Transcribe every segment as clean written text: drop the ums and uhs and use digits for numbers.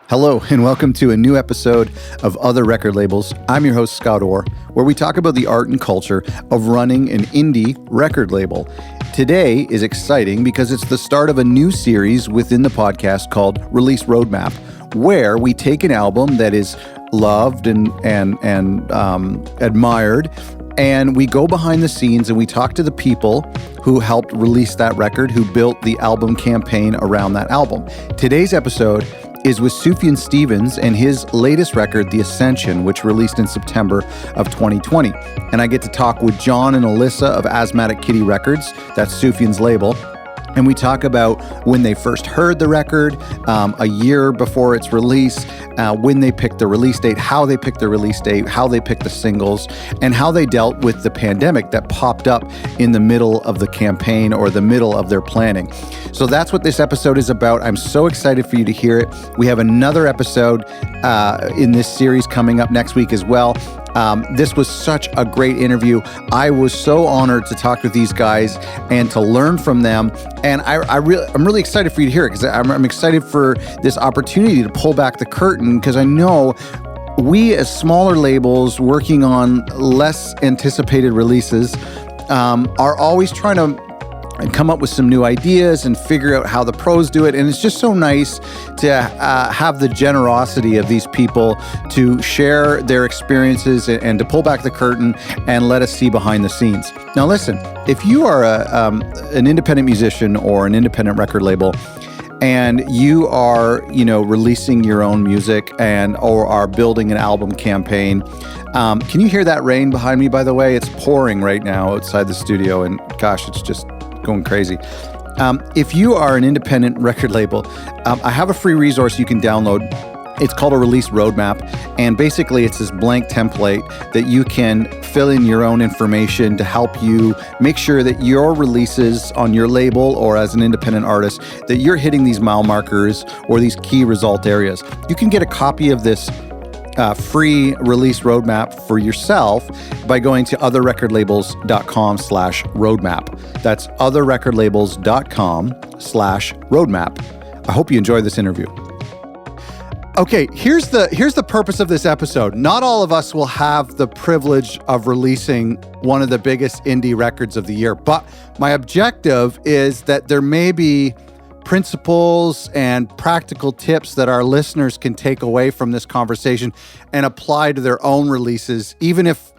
Hello, and welcome to a new episode of Other Record Labels. I'm your host, Scott Orr, where we talk about the art and culture of running an indie record label. Today is exciting because it's the start of a new series within the podcast called Release Roadmap, where we take an album that is loved and admired, and we go behind the scenes and we talk to the people who helped release that record, who built the album campaign around that album. Today's episode is with Sufjan Stevens and his latest record, The Ascension, which released in September of 2020. And I get to talk with John and Alyssa of Asthmatic Records, that's Sufjan's label. And we talk about when they first heard the record, a year before its release, when they picked the release date, how they picked the release date, how they picked the singles, and how they dealt with the pandemic that popped up in the middle of the campaign or the middle of their planning. So that's what this episode is about. I'm so excited for you to hear it. We have another episode in this series coming up next week as well. This was such a great interview. I was so honored to talk with these guys and to learn from them. And I'm really excited for you to hear it, because I'm excited for this opportunity to pull back the curtain, because I know we as smaller labels working on less anticipated releases are always trying to come up with some new ideas and figure out how the pros do it. And it's just so nice to have the generosity of these people to share their experiences and to pull back the curtain and let us see behind the scenes. Now, listen, if you are an independent musician or an independent record label, and you are, releasing your own music or are building an album campaign, can you hear that rain behind me, by the way? It's pouring right now outside the studio, and gosh, it's just going crazy. If you are an independent record label, I have a free resource you can download. It's called a release roadmap, and basically it's this blank template that you can fill in your own information to help you make sure that your releases on your label or as an independent artist, that you're hitting these mile markers or these key result areas. You can get a copy of this free release roadmap for yourself by going to otherrecordlabels.com/roadmap. That's otherrecordlabels.com/roadmap. I hope you enjoy this interview. Okay, here's the purpose of this episode. Not all of us will have the privilege of releasing one of the biggest indie records of the year, but my objective is that there may be principles and practical tips that our listeners can take away from this conversation and apply to their own releases, even if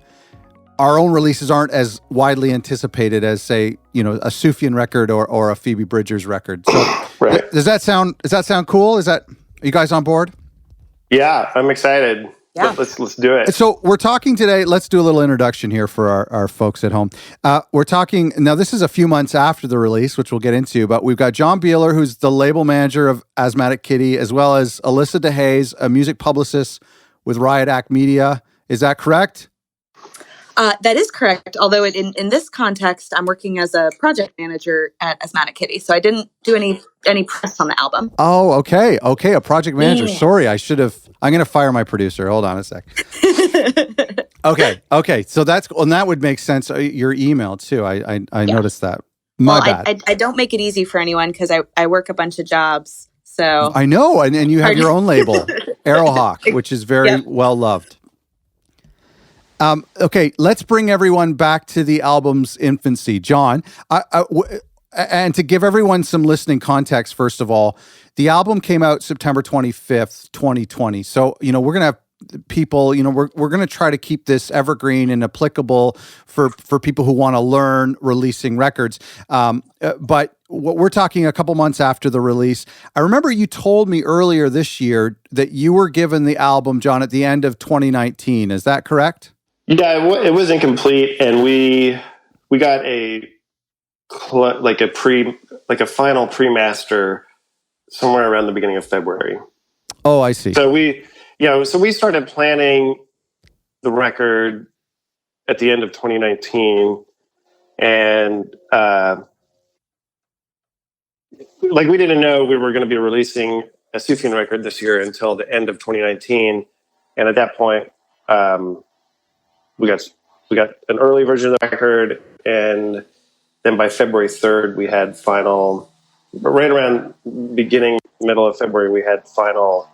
our own releases aren't as widely anticipated as, say, a Sufjan record or a Phoebe Bridgers record. So right. Does that sound cool? Are you guys on board? Yeah, I'm excited. Yeah. Let's do it. So we're talking today, let's do a little introduction here for our folks at home. We're talking, now this is a few months after the release, which we'll get into, but we've got John Beeler, who's the label manager of Asthmatic, as well as Alyssa DeHaze, a music publicist with Riot Act Media. Is that correct? That is correct. Although in this context, I'm working as a project manager at Asthmatic, so I didn't do any press on the album. Oh, okay. A project manager. Yeah. Sorry, I'm going to fire my producer. Hold on a sec. Okay. So that would make sense. Your email too. I noticed that. My bad. I don't make it easy for anyone because I work a bunch of jobs. So I know, and you have your own label, Arrowhawk, which is very well loved. Okay, let's bring everyone back to the album's infancy. John, and to give everyone some listening context, first of all, the album came out September 25th, 2020. So, we're going to have people, we're going to try to keep this evergreen and applicable for people who want to learn releasing records. But we're talking a couple months after the release. I remember you told me earlier this year that you were given the album, John, at the end of 2019. Is that correct? Yeah, it was incomplete, and we got a final pre-master somewhere around the beginning of February. Oh, I see. So we started planning the record at the end of 2019, and we didn't know we were going to be releasing a Sufjan record this year until the end of 2019, and at that point, we got an early version of the record, and then by February 3rd, we had final. Right around middle of February, we had final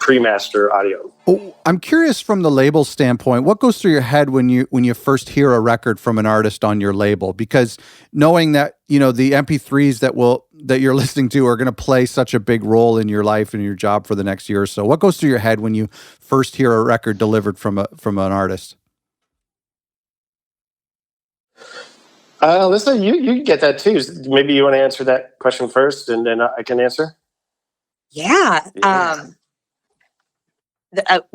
pre-master audio. Oh, I'm curious from the label standpoint, what goes through your head when you first hear a record from an artist on your label? Because knowing that, the MP3s that you're listening to are going to play such a big role in your life and your job for the next year or so. What goes through your head when you first hear a record delivered from an artist? Alyssa, you get that too. Maybe you want to answer that question first, and then I can answer. Yeah.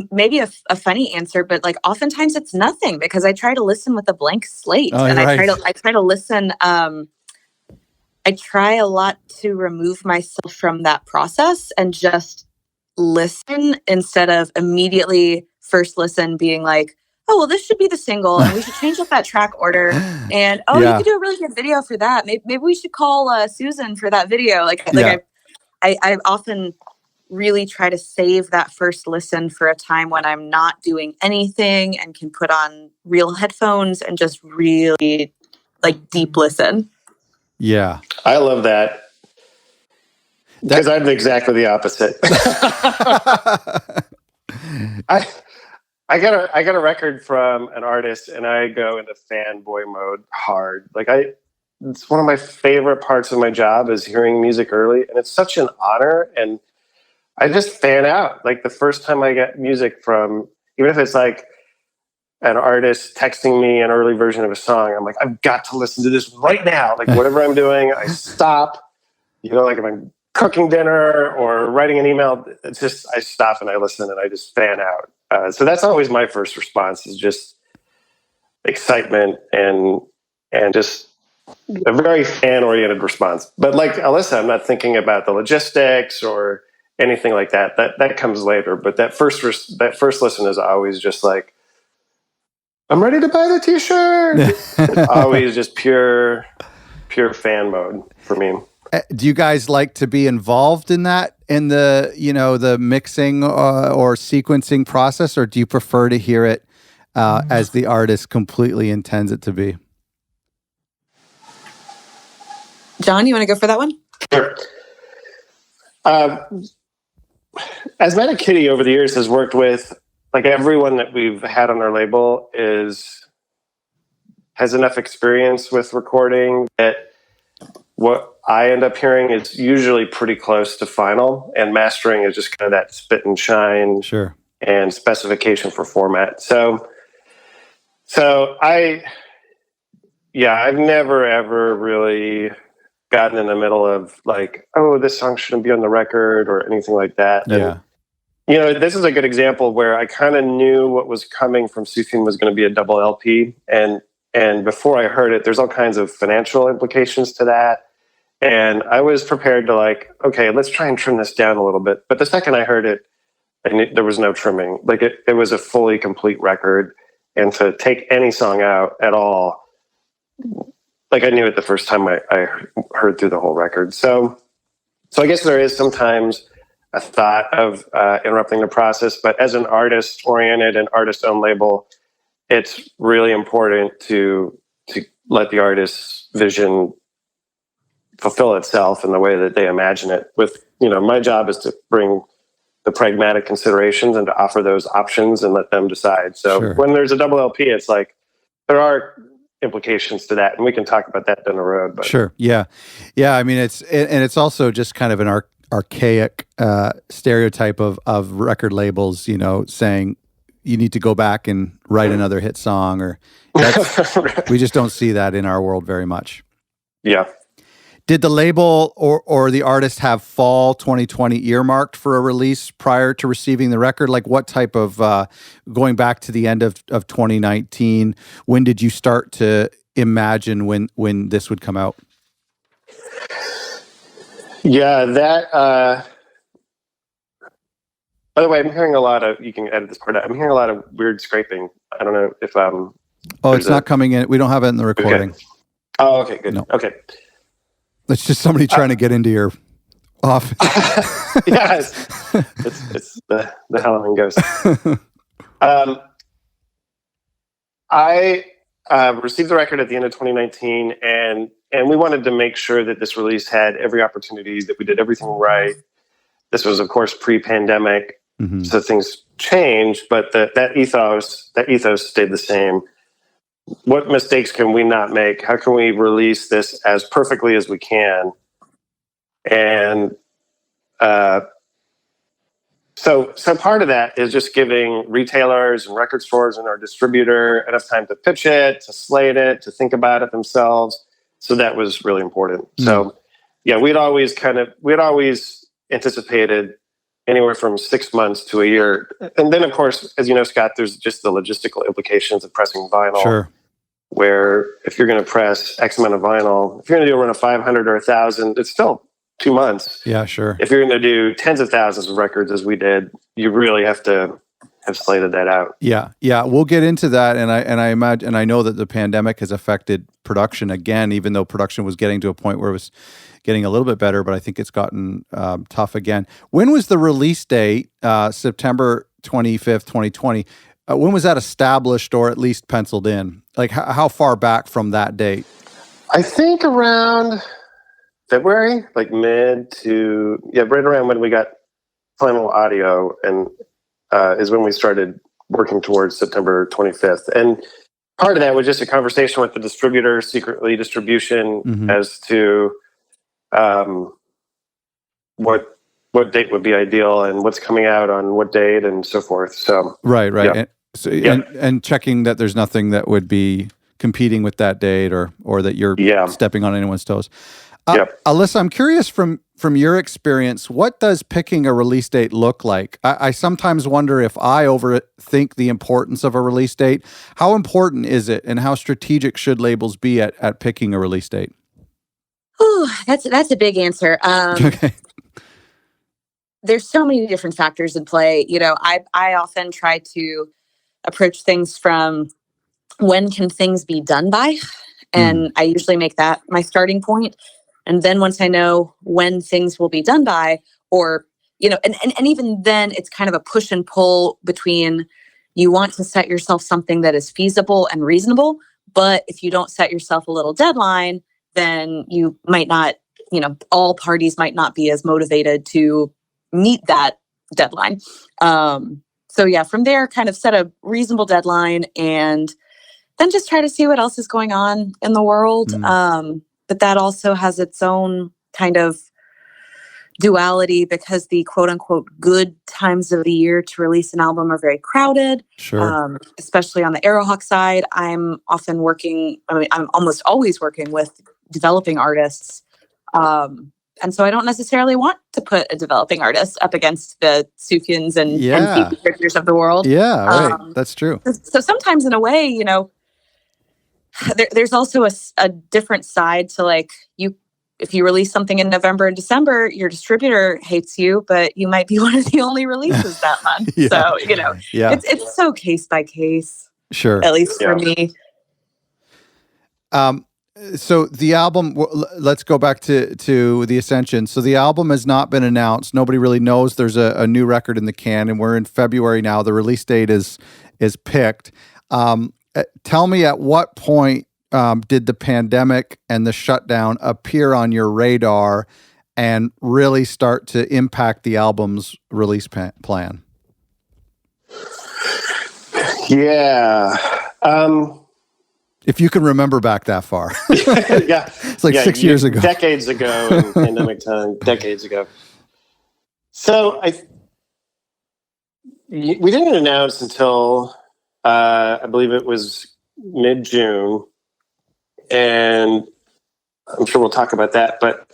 Maybe a funny answer, but like oftentimes it's nothing because I try to listen with a blank slate, and right. I try to listen. I try a lot to remove myself from that process and just listen instead of immediately first listen being like, oh, well, this should be the single and we should change up that track order. And, you could do a really good video for that. Maybe we should call Susan for that video. I often really try to save that first listen for a time when I'm not doing anything and can put on real headphones and just really deep listen. Yeah. I love that. Because I'm exactly the opposite. I got a record from an artist and I go into fanboy mode hard. It's one of my favorite parts of my job is hearing music early, and it's such an honor, and I just fan out. Like the first time I get music from, even if it's like an artist texting me an early version of a song, I'm like, I've got to listen to this right now. Like whatever I'm doing, I stop. Like if I'm cooking dinner or writing an email, it's just I stop and I listen and I just fan out. So that's always my first response is just excitement and just a very fan-oriented response. But like Alyssa, I'm not thinking about the logistics or anything like that. That comes later. But that first listen is always just like, I'm ready to buy the t-shirt. It's always just pure fan mode for me. Do you guys like to be involved in that, in the mixing or sequencing process, or do you prefer to hear it as the artist completely intends it to be? John, you want to go for that one? Sure. Asthmatic Kitty over the years has worked with everyone that we've had on our label has enough experience with recording that what I end up hearing is usually pretty close to final, and mastering is just kind of that spit and shine Sure. and specification for format. So I've never ever really gotten in the middle of this song shouldn't be on the record or anything like that. Yeah. And, this is a good example where I kind of knew what was coming from Sufjan was going to be a double LP. And before I heard it, there's all kinds of financial implications to that. And I was prepared to okay, let's try and trim this down a little bit. But the second I heard it, there was no trimming. It was a fully complete record. And to take any song out at all, I knew it the first time I heard through the whole record. So I guess there is sometimes a thought of interrupting the process. But as an artist-oriented and artist-owned label, it's really important to let the artist's vision fulfill itself in the way that they imagine it. With my job is to bring the pragmatic considerations and to offer those options and let them decide. So Sure. When there's a double LP, it's there are implications to that, and we can talk about that down the road. But. Sure. Yeah. I mean, it's also just kind of an archaic stereotype of record labels, saying you need to go back and write another hit song, or we just don't see that in our world very much. Yeah. Did the label or the artist have fall 2020 earmarked for a release prior to receiving the record? What type of, going back to the end of 2019, when did you start to imagine when this would come out? Yeah, that, by the way, I'm hearing a lot of, you can edit this part out, I'm hearing a lot of weird scraping. I don't know if, it's not coming in. We don't have it in the recording. Okay. Oh, okay, good. No. Okay. It's just somebody trying to get into your office. Yes. It's the Halloween ghost. I received the record at the end of 2019, and we wanted to make sure that this release had every opportunity, that we did everything right. This was, of course, pre-pandemic. So things changed, but that ethos stayed the same. What mistakes can we not make? How can we release this as perfectly as we can? And so part of that is just giving retailers and record stores and our distributor enough time to pitch it, to slate it, to think about it themselves. So that was really important. So yeah, we'd always anticipated anywhere from 6 months to a year. And then, of course, as you know, Scott, there's just the logistical implications of pressing vinyl. Sure. Where if you're going to press X amount of vinyl, if you're going to do a run of 500 or 1,000, it's still 2 months. Yeah, sure. If you're going to do tens of thousands of records, as we did, you really have to have slated that out. Yeah. We'll get into that, and I imagine, and I know that the pandemic has affected production again, even though production was getting to a point where it was getting a little bit better, but I think it's gotten tough again. When was the release date? September 25th, 2020. When was that established, or at least penciled in? Like how far back from that date? I think around February, like right around when we got final audio, and is when we started working towards September 25th. And part of that was just a conversation with the distributor, secretly distribution, as to what date would be ideal and what's coming out on what date and so forth. So right. Yeah. And checking that there's nothing that would be competing with that date, or that you're stepping on anyone's toes. Alyssa, I'm curious from your experience, what does picking a release date look like? I sometimes wonder if I overthink the importance of a release date. How important is it, and how strategic should labels be at picking a release date? Oh, that's a big answer. Okay. There's so many different factors in play. I often try to approach things from when can things be done by, and I usually make that my starting point. And then once I know when things will be done by, or and even then it's kind of a push and pull between, you want to set yourself something that is feasible and reasonable, but if you don't set yourself a little deadline, then you might not, all parties might not be as motivated to meet that deadline. So yeah, from there, kind of set a reasonable deadline, and then just try to see what else is going on in the world. But that also has its own kind of duality, because the quote unquote good times of the year to release an album are very crowded. Sure. Especially on the Aerohawk side, I'm almost always working with developing artists. And so I don't necessarily want to put a developing artist up against the Sufjans and Pictures of the world. Yeah, right. That's true. So sometimes, in a way, there's also a different side to, like, if you release something in November and December, your distributor hates you, but you might be one of the only releases that month. So, it's so case by case. Sure. At least for me. So the album, let's go back to the Ascension. So the album has not been announced. Nobody really knows there's a new record in the can, and we're in February now. The release date is picked. Tell me, at what point did the pandemic and the shutdown appear on your radar and really start to impact the album's release plan? Yeah. If you can remember back that far. Yeah. It's like 6 years ago. Decades ago in pandemic time. Decades ago. So we didn't announce until I believe it was mid-June. And I'm sure we'll talk about that. But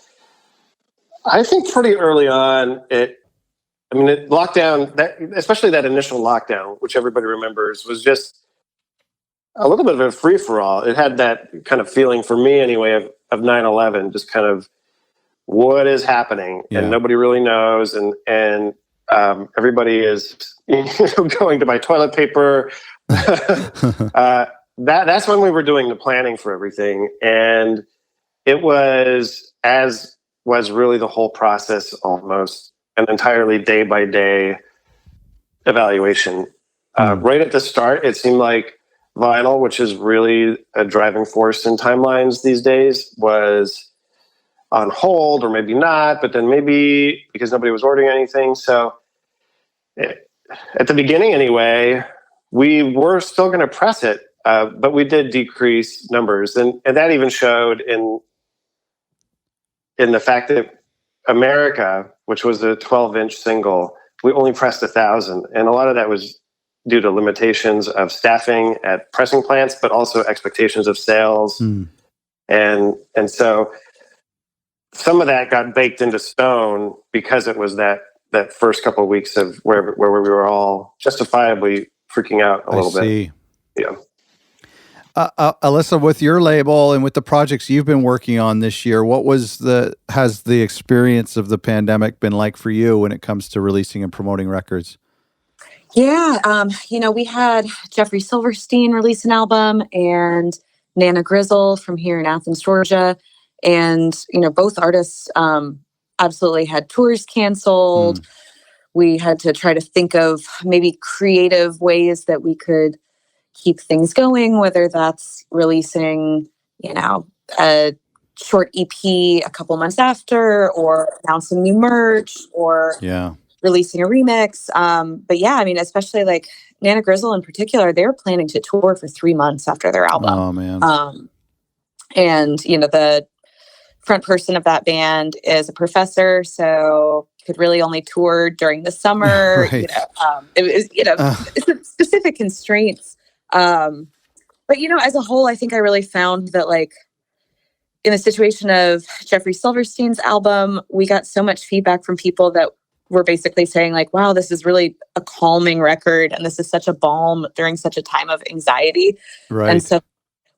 I think pretty early on, lockdown, especially that initial lockdown, which everybody remembers, was just a little bit of a free-for-all. It had that kind of feeling, for me anyway, of 9/11, just kind of what is happening, and nobody really knows, and everybody is going to buy toilet paper. That's when we were doing the planning for everything, and it was, as was really the whole process, almost an entirely day-by-day evaluation. Right at the start, it seemed like vinyl, which is really a driving force in timelines these days, was on hold, or maybe not, but then maybe because nobody was ordering anything. So at the beginning anyway, we were still going to press it, but we did decrease numbers, and that even showed in the fact that America, which was a 12-inch single, we only pressed 1,000, and a lot of that was due to limitations of staffing at pressing plants, but also expectations of sales, and so some of that got baked into stone because it was that first couple of weeks of where we were all justifiably freaking out a little bit. Yeah. Alyssa, with your label and with the projects you've been working on this year, has the experience of the pandemic been like for you when it comes to releasing and promoting records? Yeah, we had Jeffrey Silverstein release an album and Nana Grizzle from here in Athens, Georgia. And, both artists absolutely had tours canceled. We had to try to think of maybe creative ways that we could keep things going, whether that's releasing, a short EP a couple months after, or announcing new merch, or releasing a remix. But yeah, I mean, especially like Nana Grizzle in particular, they were planning to tour for 3 months after their album. Oh, man. And, the front person of that band is a professor, so could really only tour during the summer. Right. It was, specific constraints. But, as a whole, I think I really found that, like, in the situation of Jeffrey Silverstein's album, we got so much feedback from people that were basically saying, like, wow, this is really a calming record, and this is such a balm during such a time of anxiety. Right. And so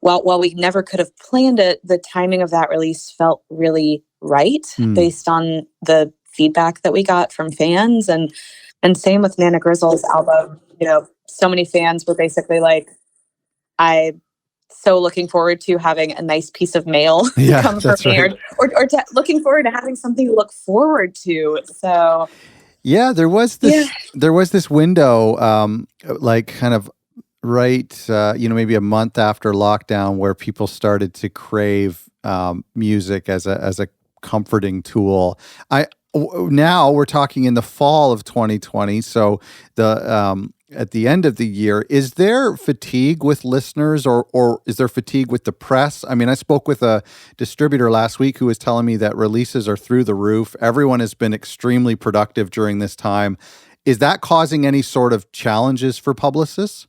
while we never could have planned it, the timing of that release felt really right based on the feedback that we got from fans. And same with Nana Grizzle's album. So many fans were basically like, I'm so looking forward to having a nice piece of mail come from me, right. or looking forward to having something to look forward to. So yeah, there was this window, like kind of right, maybe a month after lockdown, where people started to crave music as a comforting tool. Now we're talking in the fall of 2020, so at the end of the year, is there fatigue with listeners, or is there fatigue with the press? I mean, I spoke with a distributor last week who was telling me that releases are through the roof. Everyone has been extremely productive during this time. Is that causing any sort of challenges for publicists?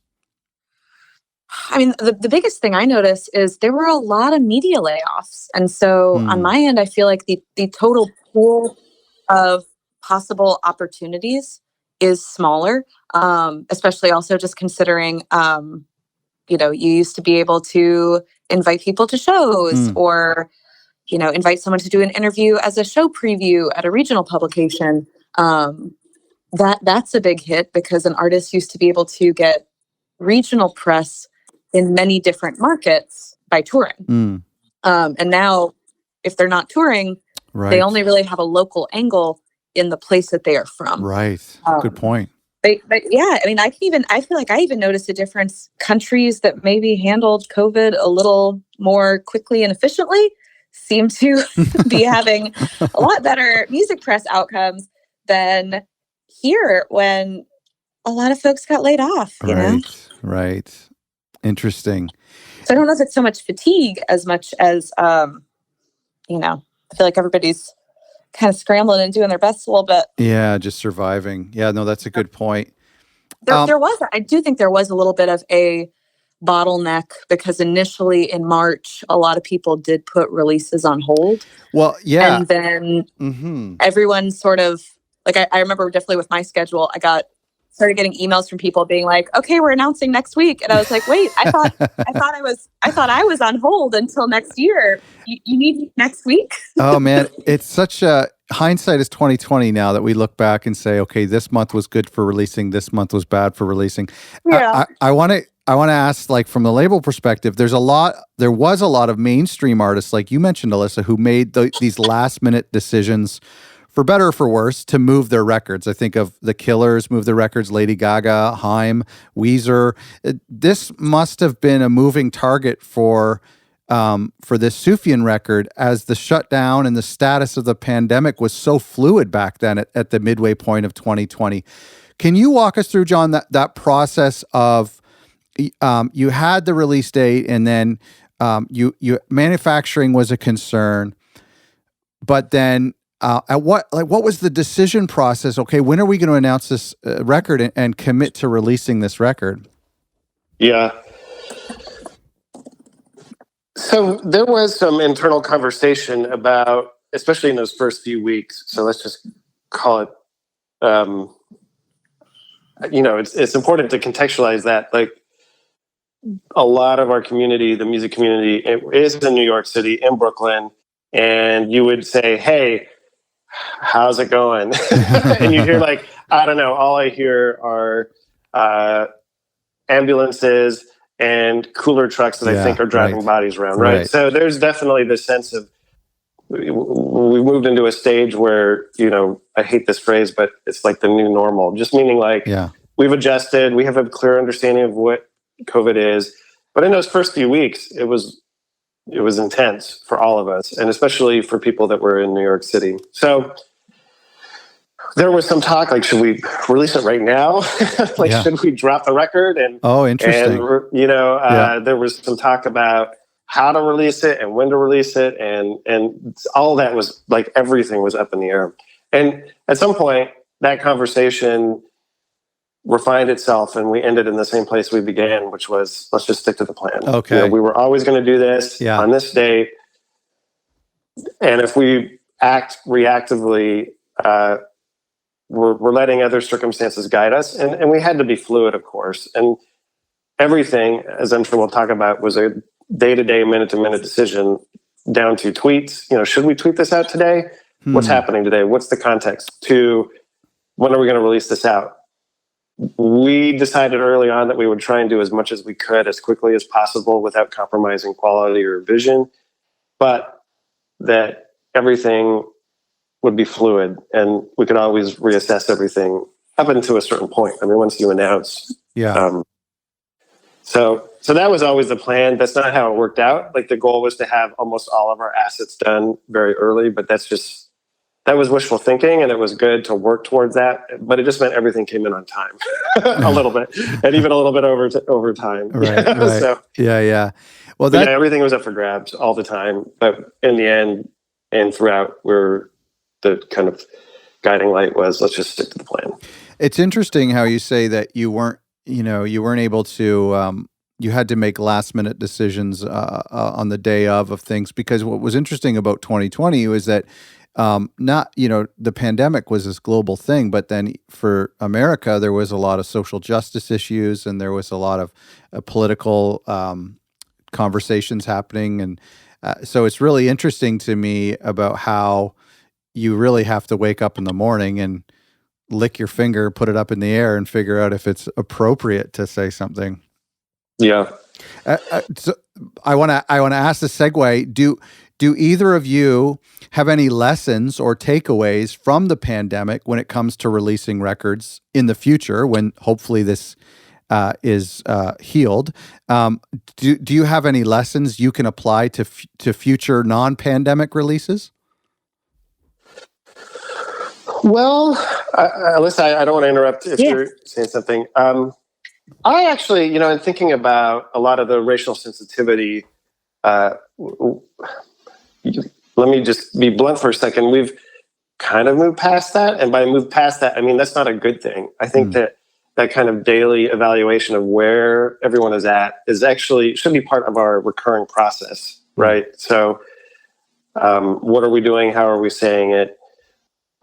I mean, the biggest thing I noticed is there were a lot of media layoffs. And so on my end, I feel like the total pool of possible opportunities is smaller, especially also just considering, you used to be able to invite people to shows or, invite someone to do an interview as a show preview at a regional publication. That's a big hit, because an artist used to be able to get regional press in many different markets by touring. And now, if they're not touring, they only really have a local angle in the place that they are from. Right. Good point. But yeah, I mean, I feel like I even noticed a difference. Countries that maybe handled COVID a little more quickly and efficiently seem to be having a lot better music press outcomes than here, when a lot of folks got laid off, you know? Right. Interesting. So I don't know if it's so much fatigue as much as, I feel like everybody's kind of scrambling and doing their best a little bit. Yeah, just surviving. Yeah, no, that's a good point. I do think there was a little bit of a bottleneck, because initially in March, a lot of people did put releases on hold. Well, yeah. And then everyone sort of, like, I remember definitely with my schedule, started getting emails from people being like, okay, we're announcing next week. And I was like, wait, I thought I was on hold until next year. You need me next week? Oh man, it's such a hindsight is 2020 now, that we look back and say, okay, this month was good for releasing, this month was bad for releasing. Yeah. I want to ask, like, from the label perspective, there was a lot of mainstream artists, like you mentioned, Alyssa, who made these last minute decisions, for better or for worse, to move their records. I think of The Killers move their records, Lady Gaga, Haim, Weezer. This must have been a moving target for for this Sufjan record, as the shutdown and the status of the pandemic was so fluid back then at the midway point of 2020. Can you walk us through, John, that process of you had the release date, and then you manufacturing was a concern, but then what was the decision process? Okay, when are we going to announce this record and commit to releasing this record? Yeah. So there was some internal conversation about, especially in those first few weeks. So let's just call it, it's important to contextualize that. Like, a lot of our community, the music community, is in New York City, in Brooklyn, and you would say, "Hey, how's it going?" And you'd hear like, I don't know, all I hear are ambulances and cooler trucks that I think are driving bodies around, right? So there's definitely this sense of, we moved into a stage where, I hate this phrase, but it's like the new normal, just meaning like we've adjusted, we have a clear understanding of what COVID is. But in those first few weeks, it was intense for all of us, and especially for people that were in New York City. So there was some talk, like, should we release it right now? Should we drop the record? And interesting. And there was some talk about how to release it and when to release it, and all that was like, everything was up in the air. And at some point, that conversation refined itself, and we ended in the same place we began, which was, let's just stick to the plan. Okay. We were always going to do this on this date, and if we act reactively, we're letting other circumstances guide us, and we had to be fluid, of course. And everything, as I'm sure we'll talk about, was a day-to-day, minute-to-minute decision, down to tweets. Should we tweet this out today? What's happening today? What's the context? To when are we going to release this out? We decided early on that we would try and do as much as we could as quickly as possible without compromising quality or vision, but that everything would be fluid and we could always reassess everything up until a certain point. I mean, once you announce. So that was always the plan. That's not how it worked out. Like, the goal was to have almost all of our assets done very early, but that was wishful thinking, and it was good to work towards that, but it just meant everything came in on time a little bit, and even a little bit over time. Right. So, Well, everything was up for grabs all the time, but in the end and throughout, the kind of guiding light was, let's just stick to the plan. It's interesting how you say that you weren't able to, you had to make last minute decisions on the day of things, because what was interesting about 2020 was that the pandemic was this global thing, but then for America, there was a lot of social justice issues, and there was a lot of political conversations happening. And so it's really interesting to me about how you really have to wake up in the morning and lick your finger, put it up in the air, and figure out if it's appropriate to say something. Yeah. So I want to ask the segue. Do either of you have any lessons or takeaways from the pandemic when it comes to releasing records in the future, when hopefully this is healed? Do you have any lessons you can apply to future non-pandemic releases? Well, Alyssa, I don't want to interrupt if you're saying something. I actually, in thinking about a lot of the racial sensitivity, let me just be blunt for a second. We've kind of moved past that. And by move past that, I mean, that's not a good thing. I think that kind of daily evaluation of where everyone is at should be part of our recurring process, right? So what are we doing? How are we saying it?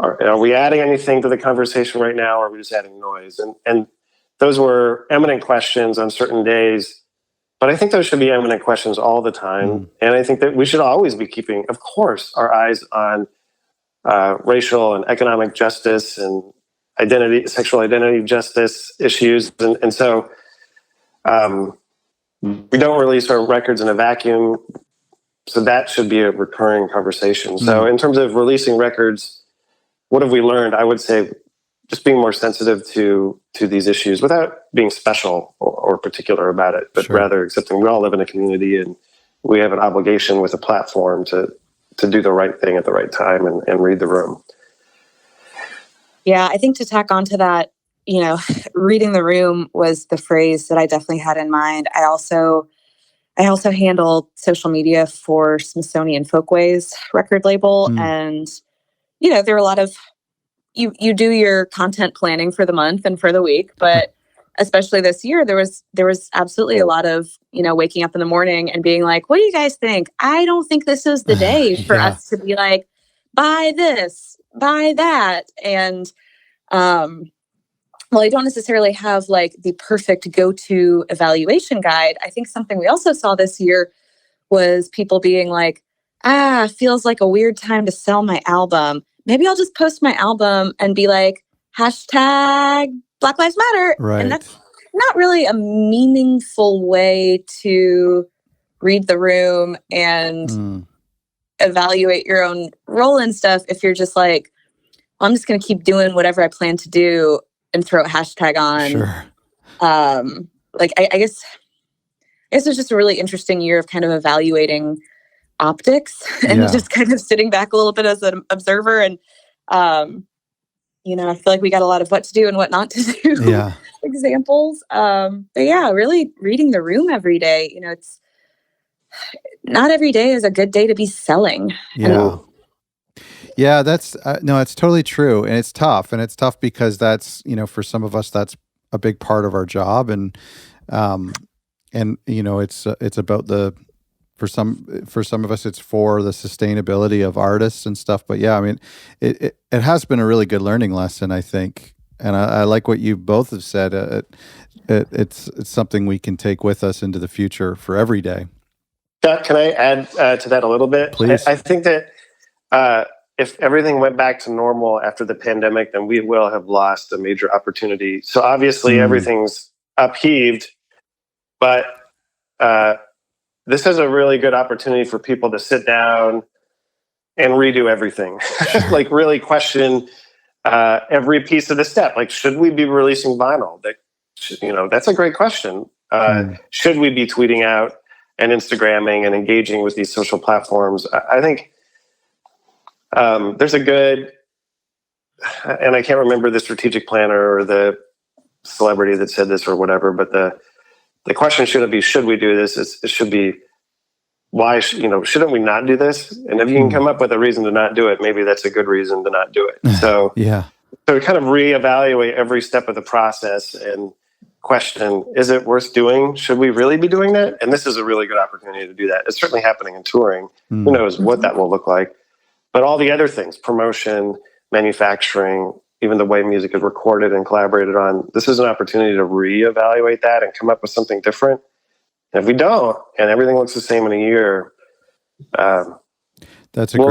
Are we adding anything to the conversation right now, or are we just adding noise? And those were eminent questions on certain days, but I think those should be eminent questions all the time. And I think that we should always be keeping, of course, our eyes on racial and economic justice and sexual identity justice issues. And so we don't release our records in a vacuum. So that should be a recurring conversation. So in terms of releasing records, what have we learned? I would say just being more sensitive to these issues without being special or particular about it, but rather accepting we all live in a community, and we have an obligation with a platform to do the right thing at the right time and read the room. Yeah, I think to tack onto that, reading the room was the phrase that I definitely had in mind. I also handled social media for Smithsonian Folkways record label, and there were a lot of you do your content planning for the month and for the week, but especially this year, there was absolutely a lot of waking up in the morning and being like, "What do you guys think? I don't think this is the day for us to be like, buy this, buy that," and well, I don't necessarily have like the perfect go-to evaluation guide. I think something we also saw this year was people being like, feels like a weird time to sell my album. Maybe I'll just post my album and be like, hashtag Black Lives Matter. Right. And that's not really a meaningful way to read the room and evaluate your own role and stuff if you're just like, I'm just going to keep doing whatever I plan to do and throw a hashtag on. Sure. I guess it was just a really interesting year of kind of evaluating optics and just kind of sitting back a little bit as an observer. And, I feel like we got a lot of what to do and what not to do examples. But yeah, really reading the room every day. It's not every day is a good day to be selling. Yeah. Yeah, that's it's totally true, and it's tough, because that's for some of us that's a big part of our job, and it's about for some of us it's for the sustainability of artists and stuff. But yeah, I mean, it has been a really good learning lesson, I think, and I like what you both have said. It's something we can take with us into the future for every day. Can I add to that a little bit? Please. I think that if everything went back to normal after the pandemic, then we will have lost a major opportunity. So obviously everything's upheaved, but this is a really good opportunity for people to sit down and redo everything. Like really question every piece of the step. Like, should we be releasing vinyl? That's a great question. Should we be tweeting out and Instagramming and engaging with these social platforms? I think there's a good, and I can't remember the strategic planner or the celebrity that said this or whatever, but the question shouldn't be, should we do this? It should be, why, shouldn't we not do this? And if you can come up with a reason to not do it, maybe that's a good reason to not do it. So, so kind of reevaluate every step of the process and question, is it worth doing? Should we really be doing that? And this is a really good opportunity to do that. It's certainly happening in touring. Who knows what that will look like? But all the other things, promotion, manufacturing, even the way music is recorded and collaborated on, this is an opportunity to reevaluate that and come up with something different. And if we don't, and everything looks the same in a year, we'll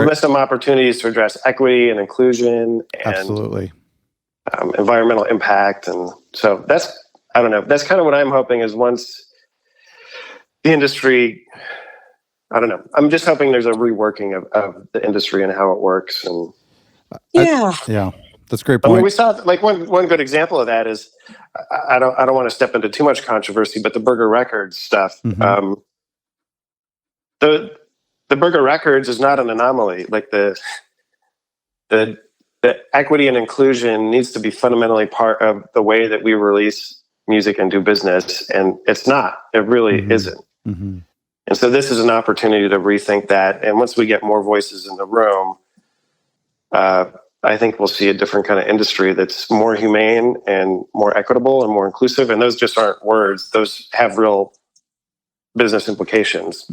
miss some opportunities to address equity and inclusion and environmental impact. And so that's kind of what I'm hoping is once the industry, I'm just hoping there's a reworking of the industry and how it works. And that's a great point. I mean, we saw like one good example of that is I don't want to step into too much controversy, but the Burger Records stuff. The Burger Records is not an anomaly. Like the equity and inclusion needs to be fundamentally part of the way that we release music and do business, and it's not. It really isn't. And so this is an opportunity to rethink that. And once we get more voices in the room, I think we'll see a different kind of industry that's more humane and more equitable and more inclusive. And those just aren't words. Those have real business implications.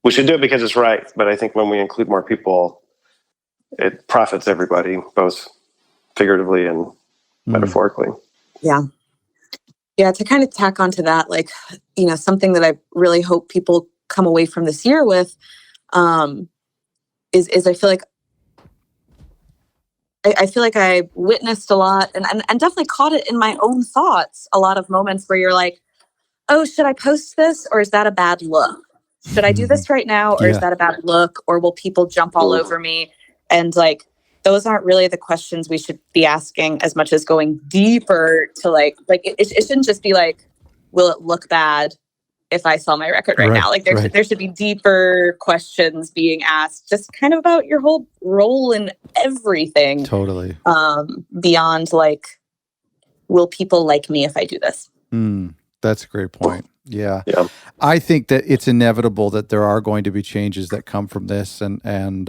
We should do it because it's right. But I think when we include more people, it profits everybody, both figuratively and metaphorically. Yeah. Yeah, to kind of tack onto that, like, something that I really hope people come away from this year with is I feel like I witnessed a lot and definitely caught it in my own thoughts. A lot of moments where you're like, oh, should I post this or is that a bad look? Should I do this right now or is that a bad look? Or will people jump all over me? And like, those aren't really the questions we should be asking as much as going deeper to like it shouldn't just be like, will it look bad if I sell my record right now. Like there should be deeper questions being asked, just kind of about your whole role in everything. Totally. Beyond like, will people like me if I do this? That's a great point. Yeah. Yeah. I think that it's inevitable that there are going to be changes that come from this, and I'm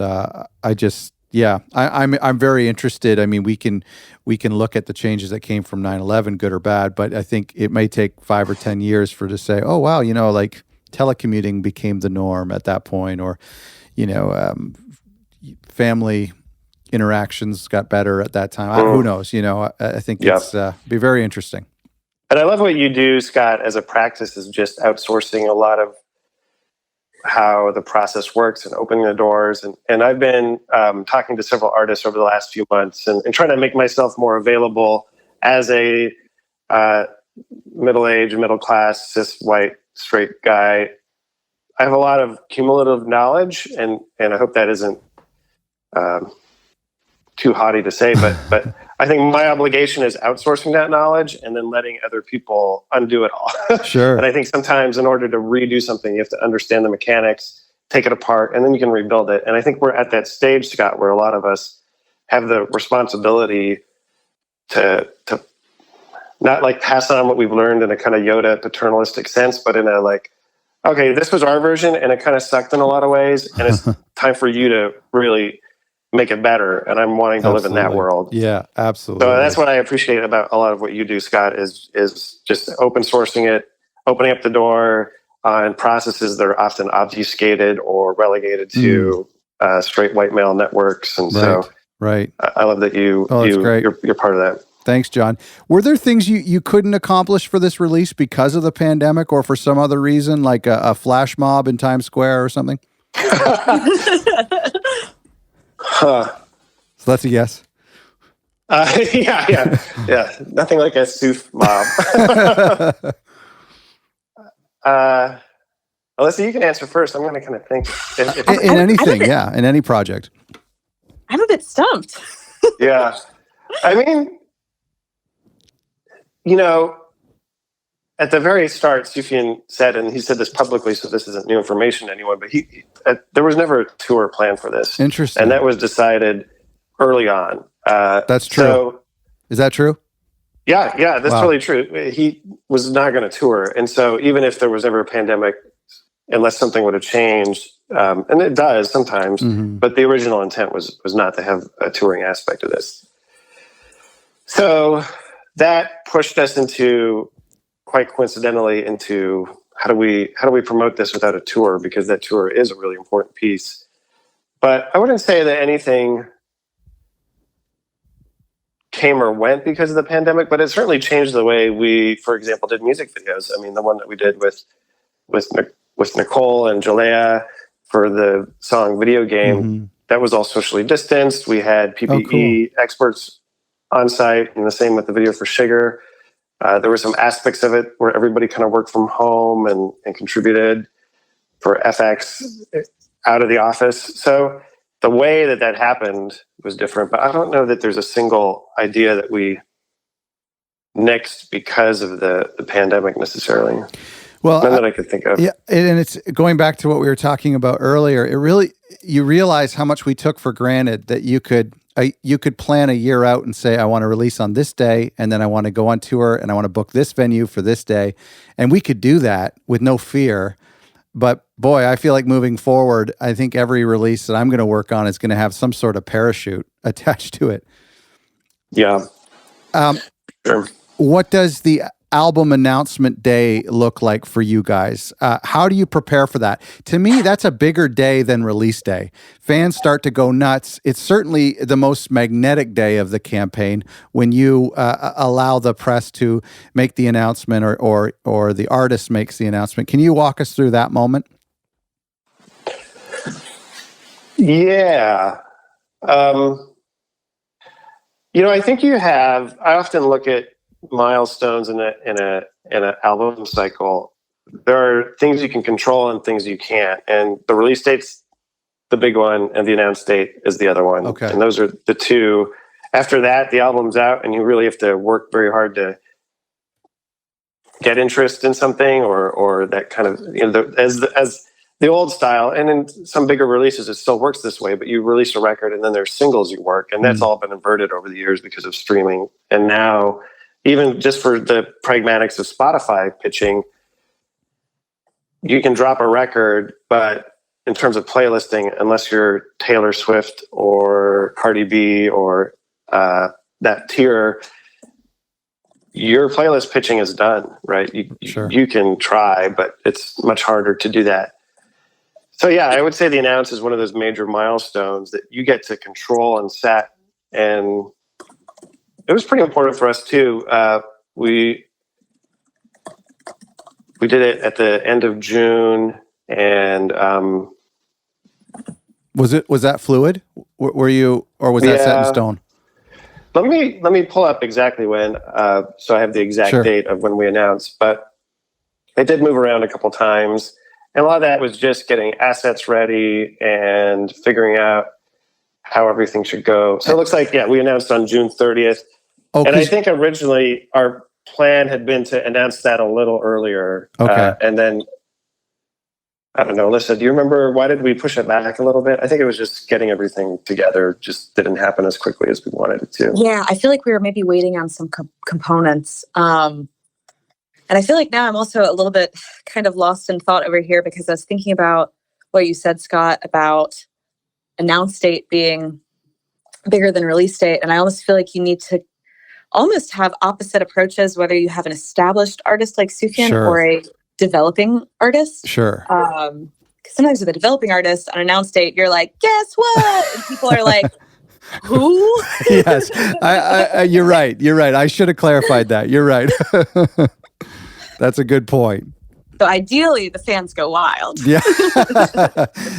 very interested. I mean, we can look at the changes that came from 9/11, good or bad, but I think it may take 5 or 10 years to say, oh wow, like telecommuting became the norm at that point, or family interactions got better at that time. Who knows? I think it's be very interesting. And I love what you do, Scott, as a practice, is just outsourcing a lot of how the process works and opening the doors. And I've been talking to several artists over the last few months and trying to make myself more available as a middle-aged, middle-class, cis, white, straight guy. I have a lot of cumulative knowledge, and I hope that isn't too haughty to say, but I think my obligation is outsourcing that knowledge and then letting other people undo it all. Sure. And I think sometimes in order to redo something, you have to understand the mechanics, take it apart, and then you can rebuild it. And I think we're at that stage, Scott, where a lot of us have the responsibility to not like pass on what we've learned in a kind of Yoda paternalistic sense, but in a like, okay, this was our version and it kind of sucked in a lot of ways. And it's time for you to really make it better, and I'm wanting to live in that world. Yeah, absolutely. So that's what I appreciate about a lot of what you do, Scott, is just open sourcing it, opening up the door on processes that are often obfuscated or relegated to straight white male networks. And I love that you're part of that. Thanks, John. Were there things you couldn't accomplish for this release because of the pandemic, or for some other reason, like a flash mob in Times Square or something? Huh. So that's a yes. Yeah. Nothing like a Suf mob. Alyssa, you can answer first. I'm going to kind of think. In anything, in any project. I'm a bit stumped. Yeah. I mean, at the very start, Sufjan said, and he said this publicly, so this isn't new information to anyone, but there was never a tour planned for this. Interesting. And that was decided early on. That's true. So, is that true? Yeah, that's totally true. He was not going to tour. And so even if there was ever a pandemic, unless something would have changed, and it does sometimes, but the original intent was not to have a touring aspect of this. So that pushed us into, quite coincidentally, into how do we promote this without a tour, because that tour is a really important piece. But I wouldn't say that anything came or went because of the pandemic, but it certainly changed the way we, for example, did music videos. I mean, the one that we did with Nicole and Jalea for the song Video Game, that was all socially distanced. We had PPE experts on site, and the same with the video for Sugar. There were some aspects of it where everybody kind of worked from home and contributed for FX out of the office. So the way that happened was different, but I don't know that there's a single idea that we nixed because of the pandemic necessarily. Well, none that I could think of. Yeah, and it's going back to what we were talking about earlier. You realize how much we took for granted that you could plan a year out and say, I want to release on this day, and then I want to go on tour, and I want to book this venue for this day. And we could do that with no fear. But boy, I feel like moving forward, I think every release that I'm going to work on is going to have some sort of parachute attached to it. Yeah. Sure. What does the album announcement day look like for you guys? How do you prepare for that? To me, that's a bigger day than release day. Fans start to go nuts. It's certainly the most magnetic day of the campaign when you allow the press to make the announcement or the artist makes the announcement. Can you walk us through that moment? Yeah. I think I often look at milestones in an album cycle. There are things you can control and things you can't, and the release date's the big one and the announced date is the other one. Okay. And those are the two. After that, the album's out and you really have to work very hard to get interest in something, or that kind of, as the old style. And in some bigger releases, it still works this way. But you release a record, and then there's singles you work, and that's all been inverted over the years because of streaming. And now, even just for the pragmatics of Spotify pitching, you can drop a record, but in terms of playlisting, unless you're Taylor Swift or Cardi B or that tier, your playlist pitching is done, right? You can try, but it's much harder to do that. So yeah, I would say the announce is one of those major milestones that you get to control and set. And it was pretty important for us too. We did it at the end of June, and was that fluid? Were you, or was that set in stone? Let me pull up exactly when, so I have the exact date of when we announced. But it did move around a couple times, and a lot of that was just getting assets ready and figuring out how everything should go. So it looks like, we announced on June 30th. Oh, and I think originally our plan had been to announce that a little earlier. Okay. And then, I don't know, Alyssa, do you remember, why did we push it back a little bit? I think it was just getting everything together just didn't happen as quickly as we wanted it to. Yeah, I feel like we were maybe waiting on some components. And I feel like now I'm also a little bit kind of lost in thought over here, because I was thinking about what you said, Scott, about announce date being bigger than release date. And I almost feel like you need to almost have opposite approaches, whether you have an established artist like Sufjan or a developing artist. Sure. Sometimes with a developing artist on announce date, you're like, guess what? And people are like, who? Yes, you're right. You're right. I should have clarified that. You're right. That's a good point. So ideally, the fans go wild. Yeah.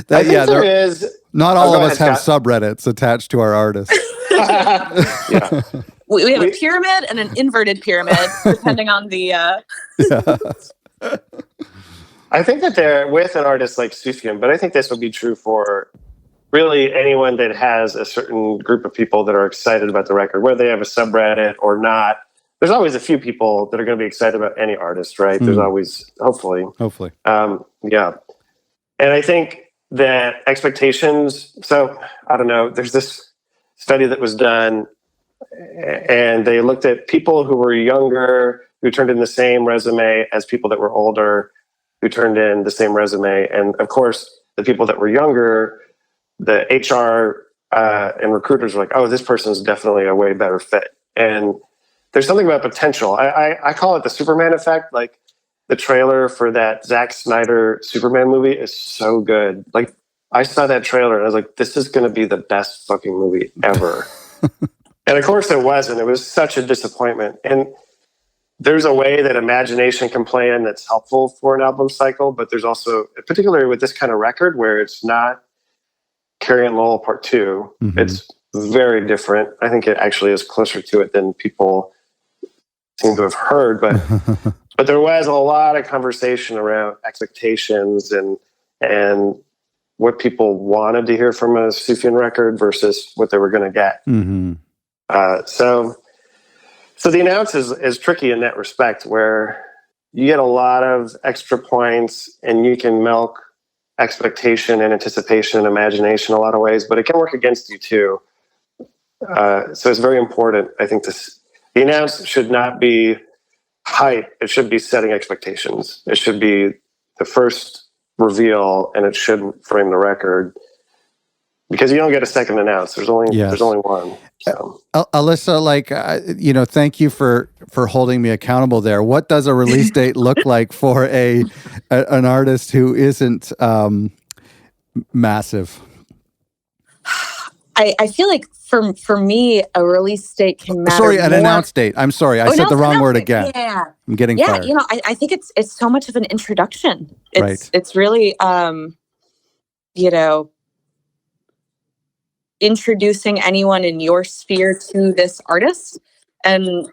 There is. Not all of us have subreddits attached to our artists. Yeah. We have a pyramid and an inverted pyramid, depending on the... I think that they're with an artist like Sufjan, but I think this would be true for really anyone that has a certain group of people that are excited about the record, whether they have a subreddit or not. There's always a few people that are going to be excited about any artist, right? There's always, hopefully. Yeah. And I think that expectations, so I don't know, there's this study that was done, and they looked at people who were younger, who turned in the same resume as people that were older, who turned in the same resume. And of course, the people that were younger, the HR and recruiters were like, oh, this person is definitely a way better fit. And there's something about potential. I call it the Superman effect. Like, the trailer for that Zack Snyder Superman movie is so good. Like, I saw that trailer and I was like, this is going to be the best fucking movie ever. And of course it wasn't. It was such a disappointment. And there's a way that imagination can play in that's helpful for an album cycle, but there's also, particularly with this kind of record where it's not Carrie and Lowell Part 2, it's very different. I think it actually is closer to it than people seem to have heard, but there was a lot of conversation around expectations and what people wanted to hear from a Sufjan record versus what they were going to get. So the announce is tricky in that respect, where you get a lot of extra points and you can milk expectation and anticipation and imagination a lot of ways, but it can work against you too. So it's very important. I think the announce should not be hype. It should be setting expectations. It should be the first reveal, and it should frame the record, because you don't get a second announce. There's only one. So. Alyssa, thank you for holding me accountable there. What does a release date look like for an artist who isn't massive? I feel like for me, a release date can matter. Sorry, an announce date. I'm sorry, I said the wrong word again. Yeah, I'm getting fired. I think it's so much of an introduction. It's really introducing anyone in your sphere to this artist, and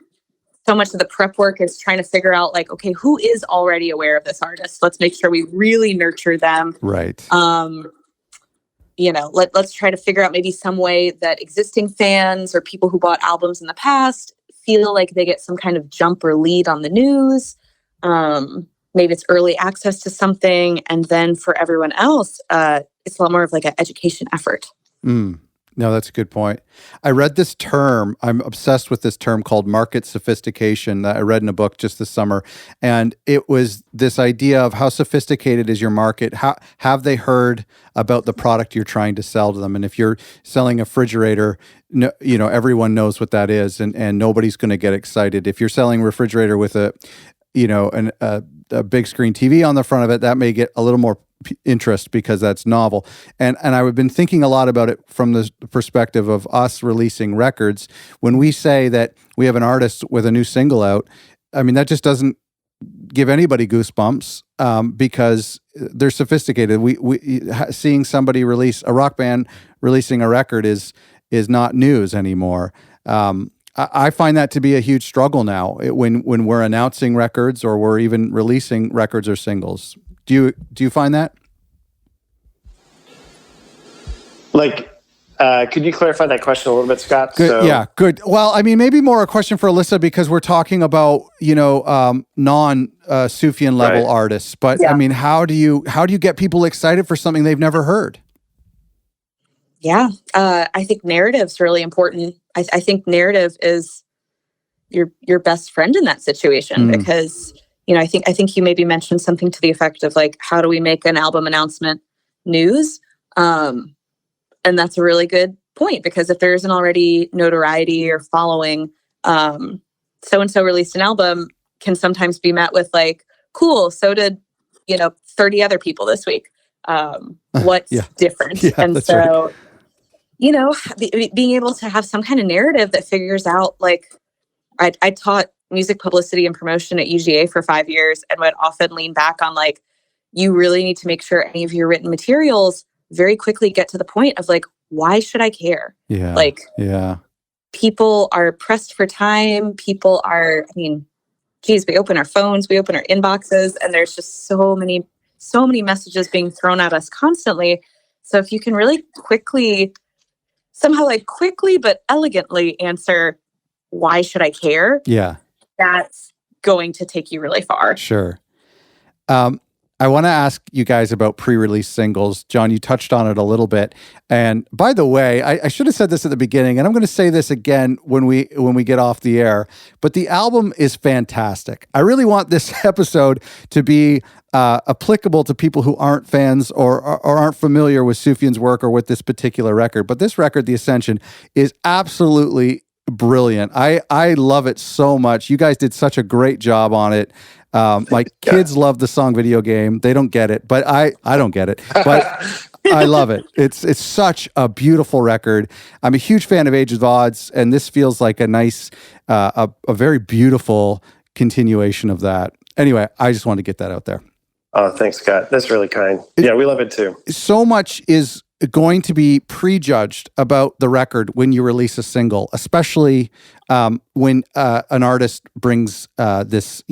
so much of the prep work is trying to figure out, like, okay, who is already aware of this artist? Let's make sure we really nurture them. Right. Let's try to figure out maybe some way that existing fans or people who bought albums in the past feel like they get some kind of jump or lead on the news. Maybe it's early access to something. And then for everyone else, it's a lot more of like an education effort. No, that's a good point. I read this term. I'm obsessed with this term called market sophistication that I read in a book just this summer. And it was this idea of how sophisticated is your market? How have they heard about the product you're trying to sell to them? And if you're selling a refrigerator, everyone knows what that is, and nobody's going to get excited. If you're selling a refrigerator with a big screen TV on the front of it, that may get a little more interest because that's novel. And I've been thinking a lot about it from the perspective of us releasing records. When we say that we have an artist with a new single out, I mean, that just doesn't give anybody goosebumps because they're sophisticated. We seeing somebody release a rock band releasing a record is not news anymore. I find that to be a huge struggle now when we're announcing records or we're even releasing records or singles. Do you find that? Could you clarify that question a little bit, Scott? Good. Good. Well, I mean, maybe more a question for Alyssa because we're talking about non-Sufjan level artists. But yeah. I mean, how do you get people excited for something they've never heard? Yeah, I think narrative's really important. I think narrative is your best friend in that situation because I think you maybe mentioned something to the effect of like, how do we make an album announcement news? And that's a really good point because if there isn't already notoriety or following, so-and-so released an album can sometimes be met with like, cool, so did, 30 other people this week. What's different? Yeah, and so, right. Being able to have some kind of narrative that figures out like, I taught music publicity and promotion at UGA for 5 years and would often lean back on like, you really need to make sure any of your written materials very quickly get to the point of like, why should I care? Yeah. Like, yeah. People are pressed for time. People are, we open our phones, we open our inboxes, and there's just so many messages being thrown at us constantly. So if you can really quickly but elegantly answer, why should I care? Yeah. That's going to take you really far. Sure. I want to ask you guys about pre-release singles. John, you touched on it a little bit. And by the way, I should have said this at the beginning, and I'm going to say this again when we get off the air, but the album is fantastic. I really want this episode to be applicable to people who aren't fans or aren't familiar with Sufjan's work or with this particular record. But this record, The Ascension, is absolutely brilliant. I love it so much. You guys did such a great job on it. My kids love the song Video Game. They don't get it, but I don't get it. But I love it. It's such a beautiful record. I'm a huge fan of Age of Odds, and this feels like a nice, a very beautiful continuation of that. Anyway, I just wanted to get that out there. Oh, thanks, Scott. That's really kind. Yeah, we love it too. So much is going to be prejudged about the record when you release a single, especially when an artist brings this,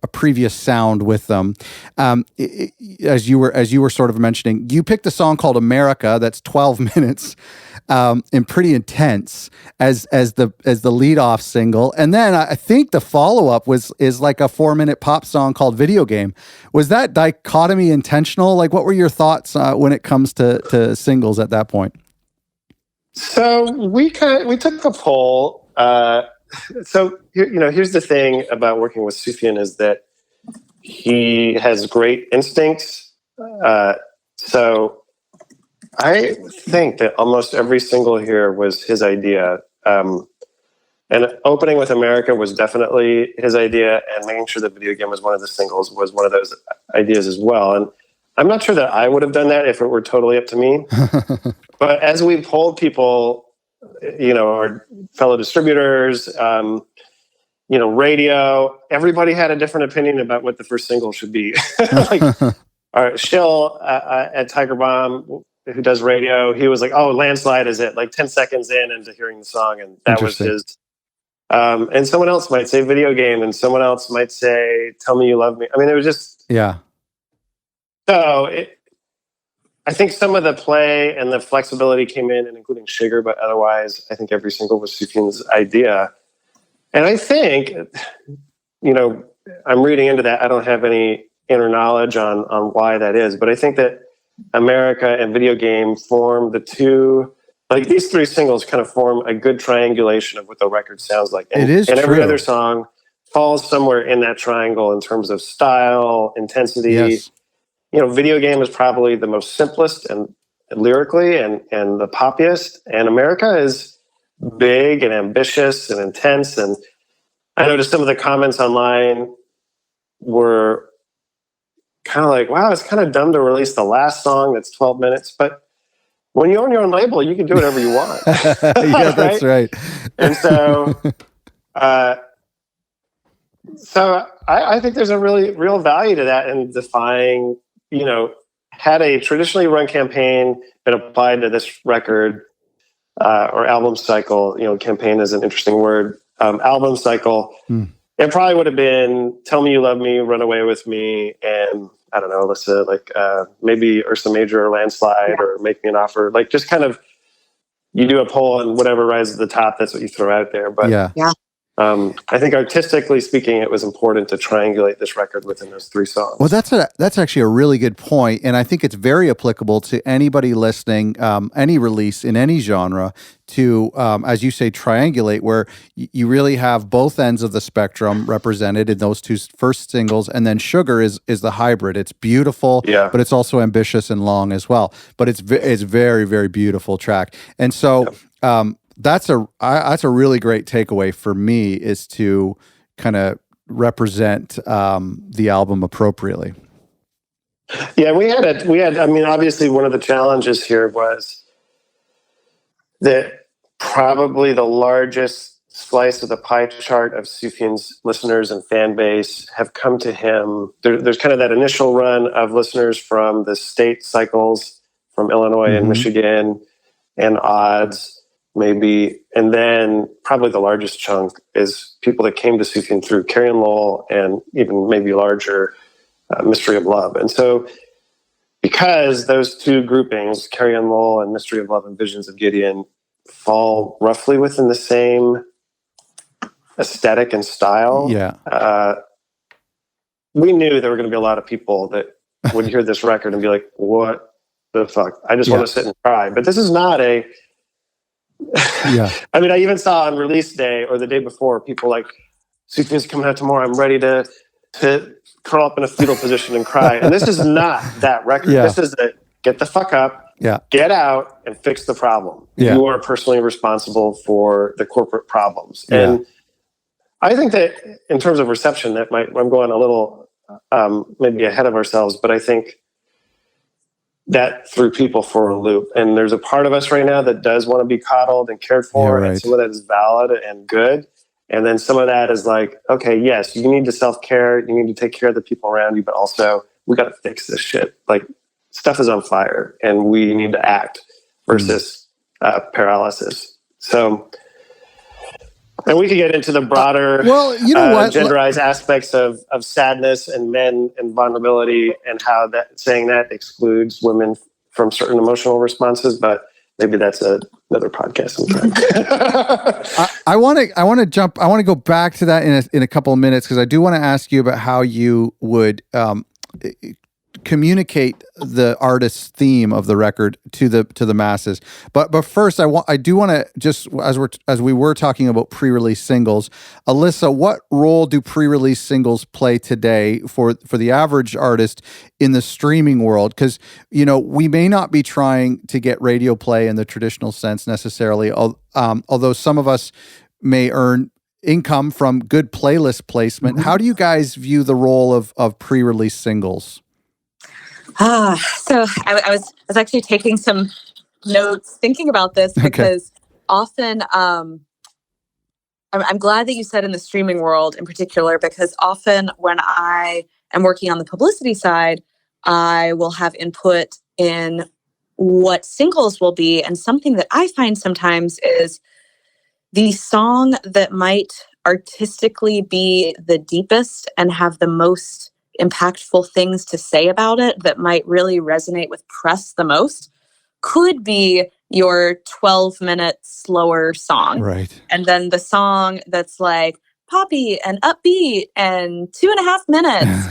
a previous sound with them. As you were sort of mentioning, you picked a song called America that's 12 minutes and pretty intense as the lead off single, and then I think the follow up is like a 4-minute pop song called Video Game. Was that dichotomy intentional? Like, what were your thoughts when it comes to singles at that point? So we took a poll. So here's the thing about working with Sufjan is that he has great instincts. So I think that almost every single here was his idea. And opening with America was definitely his idea, and making sure that Video Game was one of the singles was one of those ideas as well. And I'm not sure that I would have done that if it were totally up to me. But as we polled people, our fellow distributors, radio, everybody had a different opinion about what the first single should be. Like, Shill at Tiger Bomb, who does radio, he was like, "Oh, Landslide is it?" Like 10 seconds into hearing the song, and that was his. And someone else might say Video Game, and someone else might say Tell Me You Love Me. I mean, it was just So I think some of the play and the flexibility came in, and including Sugar, but otherwise, I think every single was Sufjan's idea. And I think, I'm reading into that. I don't have any inner knowledge on why that is, but I think that America and video game form the two, like these three singles kind of form a good triangulation of what the record sounds like. And, It is and every true. other song falls somewhere in that triangle in terms of style, intensity. Yes. You know, video game is probably the most simplest and lyrically and the poppiest. And America is big and ambitious and intense. And I noticed some of the comments online were kind of like, wow, it's kind of dumb to release the last song that's 12 minutes. But when you own your own label, you can do whatever you want. Yeah, that's right. And so, I think there's a really real value to that in defying, you know, had a traditionally run campaign been applied to this record or album cycle, you know, campaign is an interesting word, album cycle, it probably would have been Tell Me You Love Me, Run Away With Me, and I don't know, Alyssa, like maybe Ursa Major or Landslide or Make Me an Offer. Like just kind of, you do a poll and whatever rises to the top, that's what you throw out there. But Yeah. I think artistically speaking, it was important to triangulate this record within those three songs. Well, that's actually a really good point, and I think it's very applicable to anybody listening, any release in any genre, to, as you say, triangulate, where you really have both ends of the spectrum represented in those two first singles, and then Sugar is the hybrid. It's beautiful, but it's also ambitious and long as well. But it's very, very beautiful track, and so. That's a really great takeaway for me, is to kind of represent the album appropriately. Yeah, we had. I mean, obviously, one of the challenges here was that probably the largest slice of the pie chart of Sufjan's listeners and fan base have come to him. There's kind of that initial run of listeners from the state cycles from Illinois and Michigan and Odds. Maybe, and then probably the largest chunk is people that came to Sufjan through Carrie and Lowell, and even maybe larger, Mystery of Love. And so, because those two groupings, Carrie and Lowell and Mystery of Love and Visions of Gideon, fall roughly within the same aesthetic and style, we knew there were going to be a lot of people that would hear this record and be like, "What the fuck? I just want to sit and cry." But this is not a I mean, I even saw on release day or the day before, people like, Sufjan's coming out tomorrow, I'm ready to curl up in a fetal position and cry. And this is not that record. This is get the fuck up, get out, and fix the problem. You are personally responsible for the corporate problems. And I think that in terms of reception, I'm going a little maybe ahead of ourselves, but I think that threw people for a loop. And there's a part of us right now that does want to be coddled and cared for, and some of that is valid and good. And then some of that is like, okay, yes, you need to self-care, you need to take care of the people around you, but also we got to fix this shit. Like, stuff is on fire and we need to act versus paralysis. So, and we could get into the broader genderized aspects of sadness and men and vulnerability, and how that saying that excludes women from certain emotional responses, but maybe that's another podcast. I want to go back to that in a couple of minutes, because I do want to ask you about how you would communicate the artist's theme of the record to the masses. But first, I do want to just, as we were talking about pre-release singles, Alyssa, what role do pre-release singles play today for the average artist in the streaming world? Because, you know, we may not be trying to get radio play in the traditional sense necessarily, although some of us may earn income from good playlist placement. How do you guys view the role of pre-release singles? So I was actually taking some notes thinking about this, because often I'm glad that you said in the streaming world in particular, because often when I am working on the publicity side, I will have input in what singles will be. And something that I find sometimes is the song that might artistically be the deepest and have the most impactful things to say about it, that might really resonate with press the most, could be your 12-minute slower song. Right. And then the song that's like poppy and upbeat and 2.5 minutes,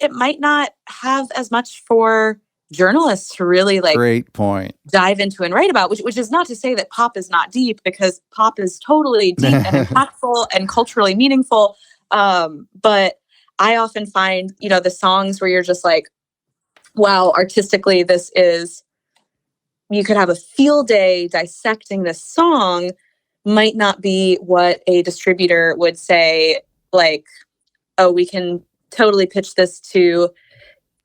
it might not have as much for journalists to really like Great point. dive into and write about, which is not to say that pop is not deep, because pop is totally deep and impactful and culturally meaningful. But I often find, the songs where you're just like, wow, artistically, you could have a field day dissecting this song, might not be what a distributor would say, like, oh, we can totally pitch this to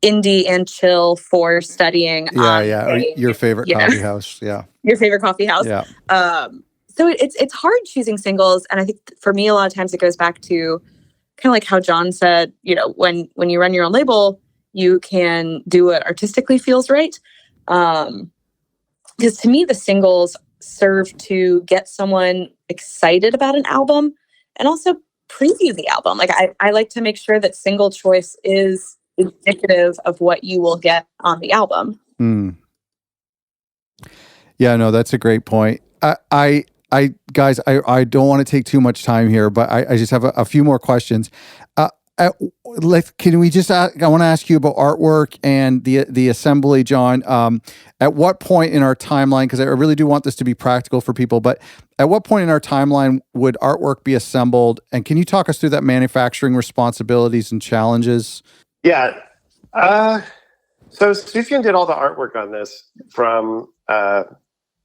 indie and chill for studying. Or your favorite coffee house. Yeah. Your favorite coffee house. Yeah. So it's hard choosing singles. And I think for me, a lot of times it goes back to kind of like how John said, when you run your own label, you can do what artistically feels right. Because to me, the singles serve to get someone excited about an album and also preview the album. Like I like to make sure that single choice is indicative of what you will get on the album. Yeah, no, that's a great point. Guys, I don't want to take too much time here, but I just have a few more questions. Can we just? I want to ask you about artwork and the assembly, John. At what point in our timeline? Because I really do want this to be practical for people. But at what point in our timeline would artwork be assembled? And can you talk us through that manufacturing responsibilities and challenges? Yeah. So Sufjan did all the artwork on this, from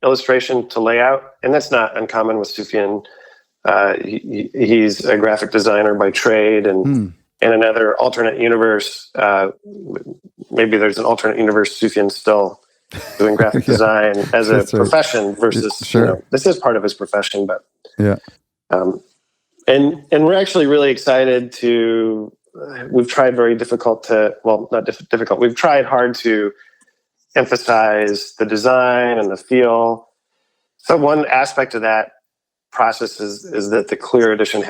illustration to layout, and that's not uncommon with Sufjan. He's a graphic designer by trade, and in another alternate universe, maybe there's an alternate universe, Sufjan's still doing graphic design as a profession versus, this is part of his profession, but and we're actually really excited to. We've tried we've tried hard to emphasize the design and the feel. So one aspect of that process is that the clear edition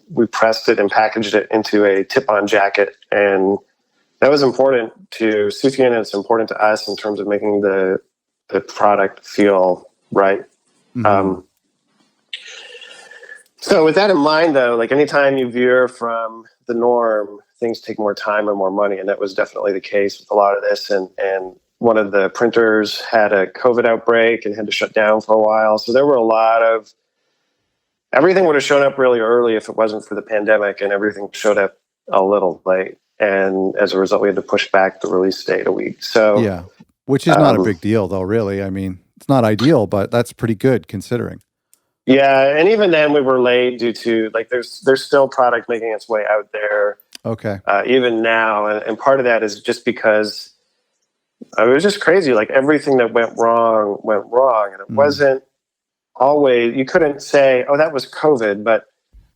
we pressed it and packaged it into a tip-on jacket, and that was important to Sufjan, and it's important to us in terms of making the product feel right. So with that in mind, though, like anytime you veer from the norm, things take more time and more money, and that was definitely the case with a lot of this. And one of the printers had a COVID outbreak and had to shut down for a while. So there were a lot of, everything would have shown up really early if it wasn't for the pandemic, and everything showed up a little late. And as a result, we had to push back the release date a week. So yeah, which is not a big deal, though, really. I mean, it's not ideal, but that's pretty good considering. Yeah, and even then we were late due to, like, there's still product making its way out there. Okay. Even now, and part of that is just because it was just crazy. Like, everything that went wrong, and it wasn't always. You couldn't say, "Oh, that was COVID," but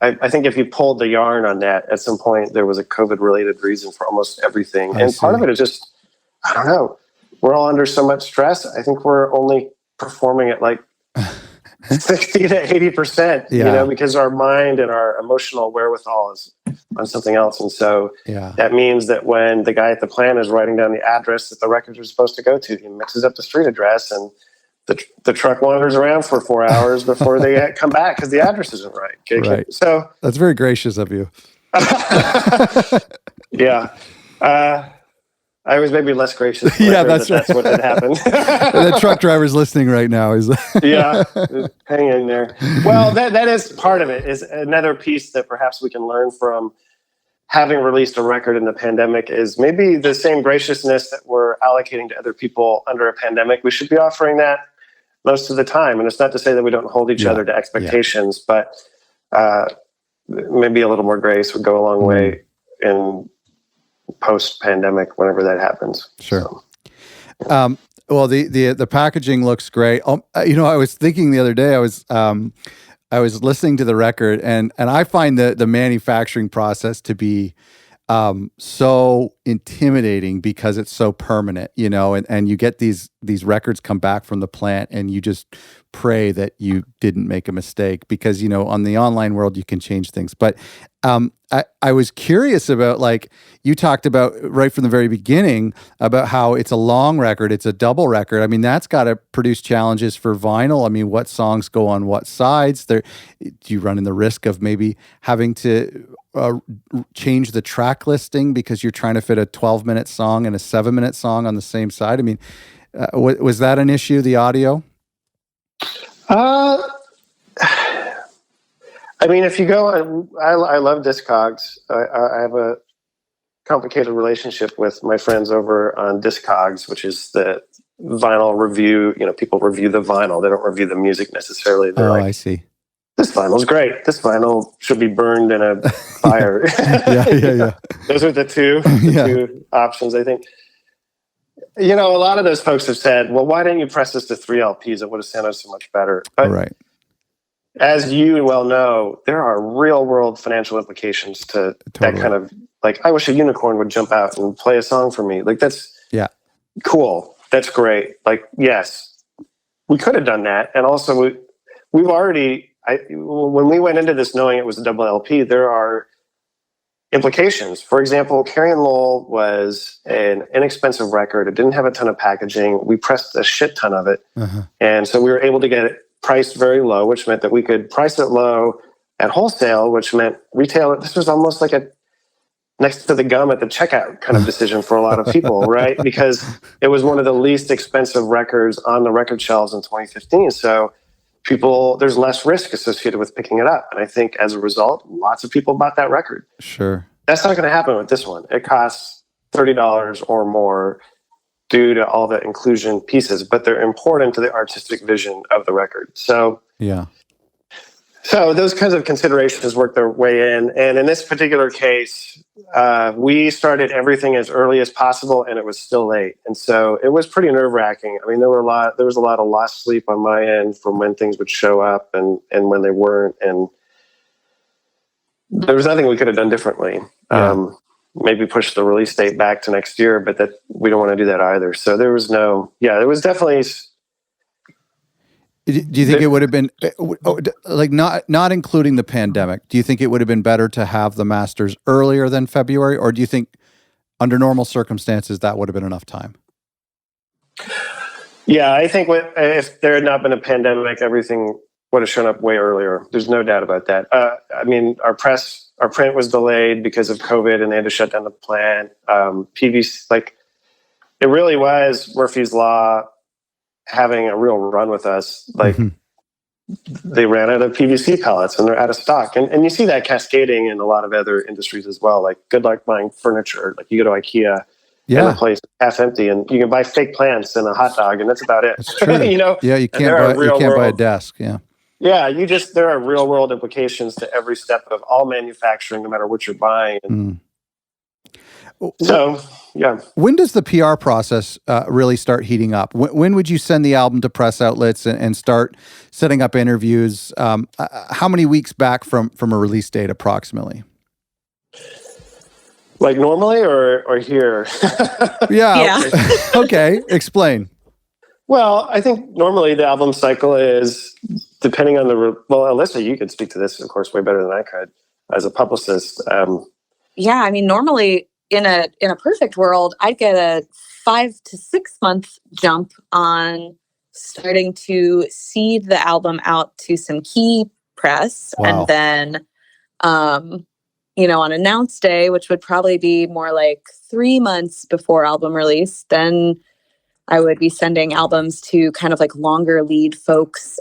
I think if you pulled the yarn on that, at some point there was a COVID-related reason for almost everything. And part of it is just, I don't know. We're all under so much stress. I think we're only performing at like 60 to 80%, because our mind and our emotional wherewithal is on something else. And so that means that when the guy at the plant is writing down the address that the records are supposed to go to, he mixes up the street address, and the truck wanders around for 4 hours before they come back because the address isn't right. Okay? Right. So that's very gracious of you. Yeah. I was maybe less gracious. That's right. That's what had happened. The truck driver's listening right now. Hang in there. Well, that is part of it. Is another piece that perhaps we can learn from having released a record in the pandemic is maybe the same graciousness that we're allocating to other people under a pandemic. We should be offering that most of the time. And it's not to say that we don't hold each other to expectations, but maybe a little more grace would go a long way in post-pandemic, whenever that happens. Sure. So. Well, the packaging looks great. I was thinking the other day, I was listening to the record, and I find the manufacturing process to be so intimidating because it's so permanent, you know, and you get these records come back from the plant and you just pray that you didn't make a mistake because, you know, on the online world, you can change things. But I was curious about, like, you talked about right from the very beginning about how it's a long record, it's a double record. I mean, that's got to produce challenges for vinyl. I mean, what songs go on what sides? Do you run in the risk of maybe having to change the track listing because you're trying to fit a 12-minute song and a 7-minute song on the same side? I mean, was that an issue, the audio? I mean, if you go on, I love Discogs. I have a complicated relationship with my friends over on Discogs, which is the vinyl review. You know, people review the vinyl. They don't review the music necessarily. They're I see. This vinyl's great. This vinyl should be burned in a fire. Yeah. Those are the two options, I think. You know, a lot of those folks have said, well, why didn't you press this to 3 LPs? It would have sounded so much better. But right. As you well know, there are real world financial implications to that kind of, like, I wish a unicorn would jump out and play a song for me. Like, that's cool. That's great. Like, yes, we could have done that. And also we've already, when we went into this knowing it was a double LP, there are implications. For example, Carrie and Lowell was an inexpensive record. It didn't have a ton of packaging. We pressed a shit ton of it. And so we were able to get it priced very low, which meant that we could price it low at wholesale, which meant retail. This was almost like a next to the gum at the checkout kind of decision for a lot of people, right? Because it was one of the least expensive records on the record shelves in 2015. So there's less risk associated with picking it up. And I think as a result, lots of people bought that record. Sure. That's not going to happen with this one. It costs $30 or more due to all the inclusion pieces, but they're important to the artistic vision of the record. So those kinds of considerations work their way in. And in this particular case, we started everything as early as possible, and it was still late. And so it was pretty nerve-wracking. I mean, there was a lot of lost sleep on my end from when things would show up and when they weren't. And there was nothing we could have done differently. Maybe push the release date back to next year, but that we don't want to do that either. So there was there was definitely. Do you think it would have been, like, not including the pandemic, do you think it would have been better to have the masters earlier than February? Or do you think under normal circumstances that would have been enough time? Yeah, I think if there had not been a pandemic, everything would have shown up way earlier. There's no doubt about that. I mean, our print was delayed because of COVID and they had to shut down the plant. PVC, like, it really was Murphy's Law having a real run with us. Like, they ran out of PVC pellets and they're out of stock. And you see that cascading in a lot of other industries as well. Like, good luck buying furniture. Like, you go to IKEA and the place is half empty and you can buy fake plants and a hot dog and that's about it. That's true. You know? Yeah, you can't buy a desk. Yeah. Yeah, there are real world implications to every step of all manufacturing, no matter what you're buying. So, yeah. When does the PR process really start heating up? When would you send the album to press outlets and start setting up interviews? How many weeks back from a release date approximately? Like normally or here? Yeah. Okay, explain. Well, I think normally the album cycle is, depending on Alyssa, you could speak to this, of course, way better than I could as a publicist. Yeah, I mean, normally in a perfect world, I'd get a 5 to 6 month jump on starting to seed the album out to some key press. Wow. And then, on announce day, which would probably be more like 3 months before album release, then I would be sending albums to kind of like longer lead folks,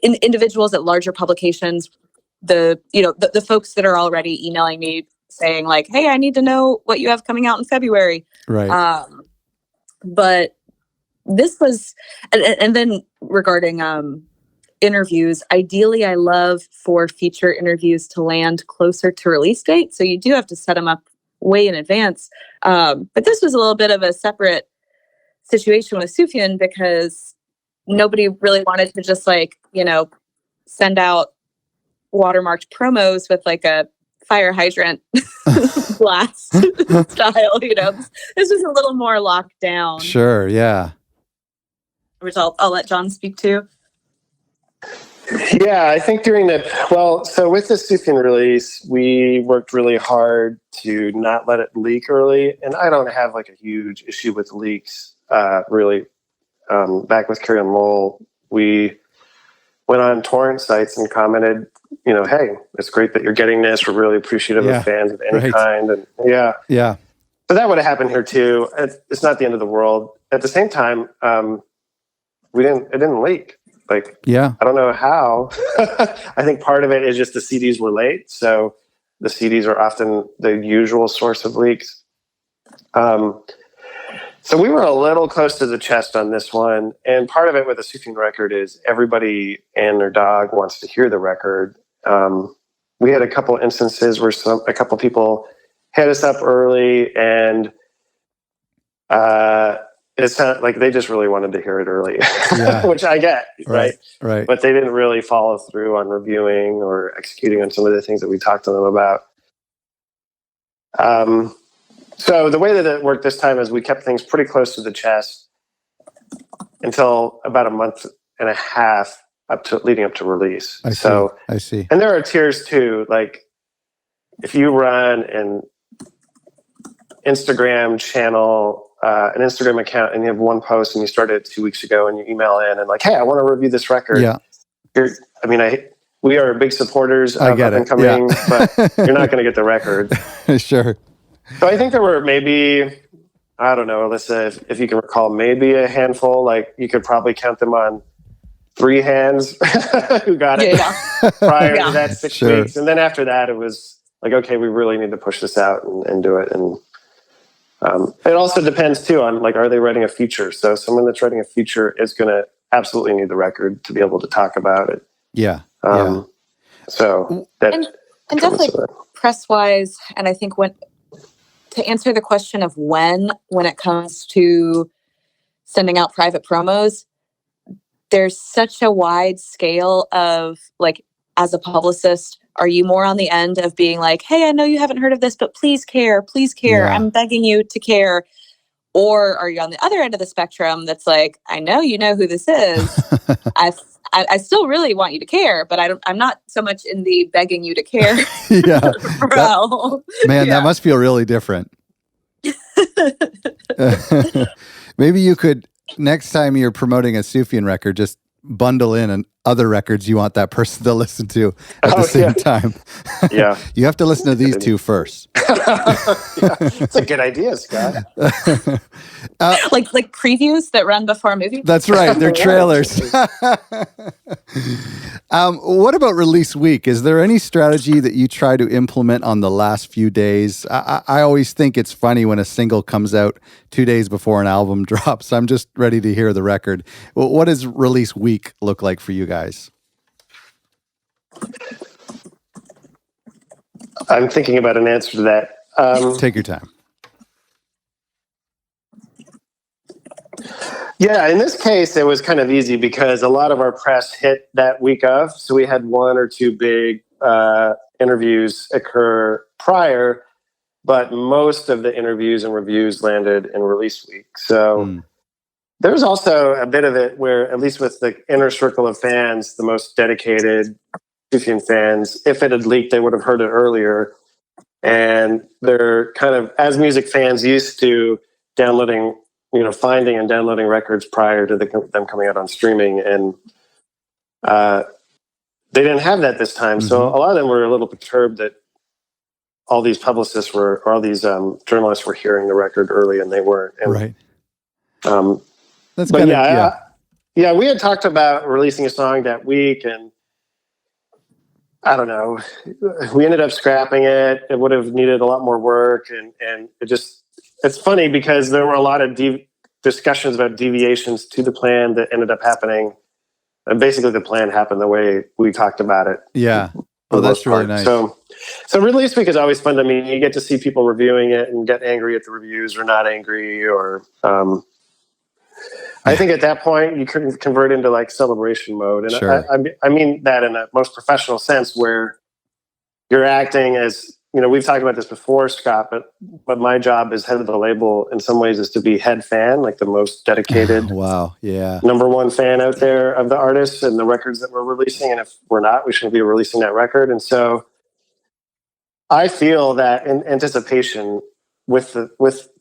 individuals at larger publications, the folks that are already emailing me saying like, hey, I need to know what you have coming out in February. Right. But this was, and then regarding interviews, ideally I love for feature interviews to land closer to release date. So you do have to set them up way in advance. But this was a little bit of a separate situation with Sufjan because nobody really wanted to just send out watermarked promos with like a fire hydrant blast style. This is a little more locked down. Sure, yeah. Which I'll let John speak to. Yeah, I think so with the Sufjan release, we worked really hard to not let it leak early. And I don't have like a huge issue with leaks, really. Back with Carrie and Lowell, we went on torrent sites and commented, hey, it's great that you're getting this. We're really appreciative of fans of any kind. And yeah. So that would have happened here too. It's not the end of the world. At the same time, it didn't leak. I don't know how. I think part of it is just the CDs were late. So the CDs are often the usual source of leaks. So we were a little close to the chest on this one. And part of it with the Sufjan record is everybody and their dog wants to hear the record. We had a couple instances where a couple people hit us up early, and it sounded like they just really wanted to hear it early, which I get, right? But they didn't really follow through on reviewing or executing on some of the things that we talked to them about. So the way that it worked this time is we kept things pretty close to the chest until about a month and a half leading up to release. I see. And there are tiers too. Like if you run an Instagram channel, an Instagram account, and you have one post and you started it 2 weeks ago and you email in and like, hey, I want to review this record. Yeah. We are big supporters of up and coming, but you're not going to get the record. Sure. So I think there were maybe, I don't know, Alyssa, if you can recall, maybe a handful. Like you could probably count them on 3 hands who got it prior to that 6 weeks. And then after that, it was like, okay, we really need to push this out and do it. And it also depends too on like, are they writing a feature? So someone that's writing a feature is going to absolutely need the record to be able to talk about it. So that and definitely press wise, and I think to answer the question of when it comes to sending out private promos, there's such a wide scale of like, as a publicist, are you more on the end of being like, hey, I know you haven't heard of this, but please care. I'm begging you to care. Or are you on the other end of the spectrum that's like, I know you know who this is. I still really want you to care, but I'm not so much in the begging you to care. That must feel really different. Maybe you could, next time you're promoting a Sufjan record, just bundle in other records you want that person to listen to at the same time. You have to listen to these 2 first. It's a good idea, Scott. Like previews that run before a movie? That's right. They're trailers. What about release week? Is there any strategy that you try to implement on the last few days? I always think it's funny when a single comes out 2 days before an album drops. I'm just ready to hear the record. What does release week look like for you guys? I'm thinking about an answer to that. Take your time. Yeah, in this case, it was kind of easy because a lot of our press hit that week of. So we had 1 or 2 big interviews occur prior, but most of the interviews and reviews landed in release week. So there's also a bit of it where, at least with the inner circle of fans, the most dedicated Sufjan fans, if it had leaked, they would have heard it earlier. And they're kind of, as music fans, used to downloading, finding and downloading records prior to them coming out on streaming. And they didn't have that this time. So a lot of them were a little perturbed that all these publicists or all these journalists were hearing the record early and they weren't. And, right. That's kind of, yeah, we had talked about releasing a song that week, and I don't know, we ended up scrapping it. It would have needed a lot more work, and it's funny because there were a lot of discussions about deviations to the plan that ended up happening. And basically the plan happened the way we talked about it. Yeah. Oh, that's really nice. So release week is always fun. I mean, you get to see people reviewing it and get angry at the reviews or not angry, or I think at that point you can convert into like celebration mode. And sure. I mean that in a most professional sense, where you're acting as we've talked about this before, Scott, but my job as head of the label in some ways is to be head fan, like the most dedicated Wow. Yeah. number one fan out there of the artists and the records that we're releasing. And if we're not, we shouldn't be releasing that record. And so I feel that in anticipation with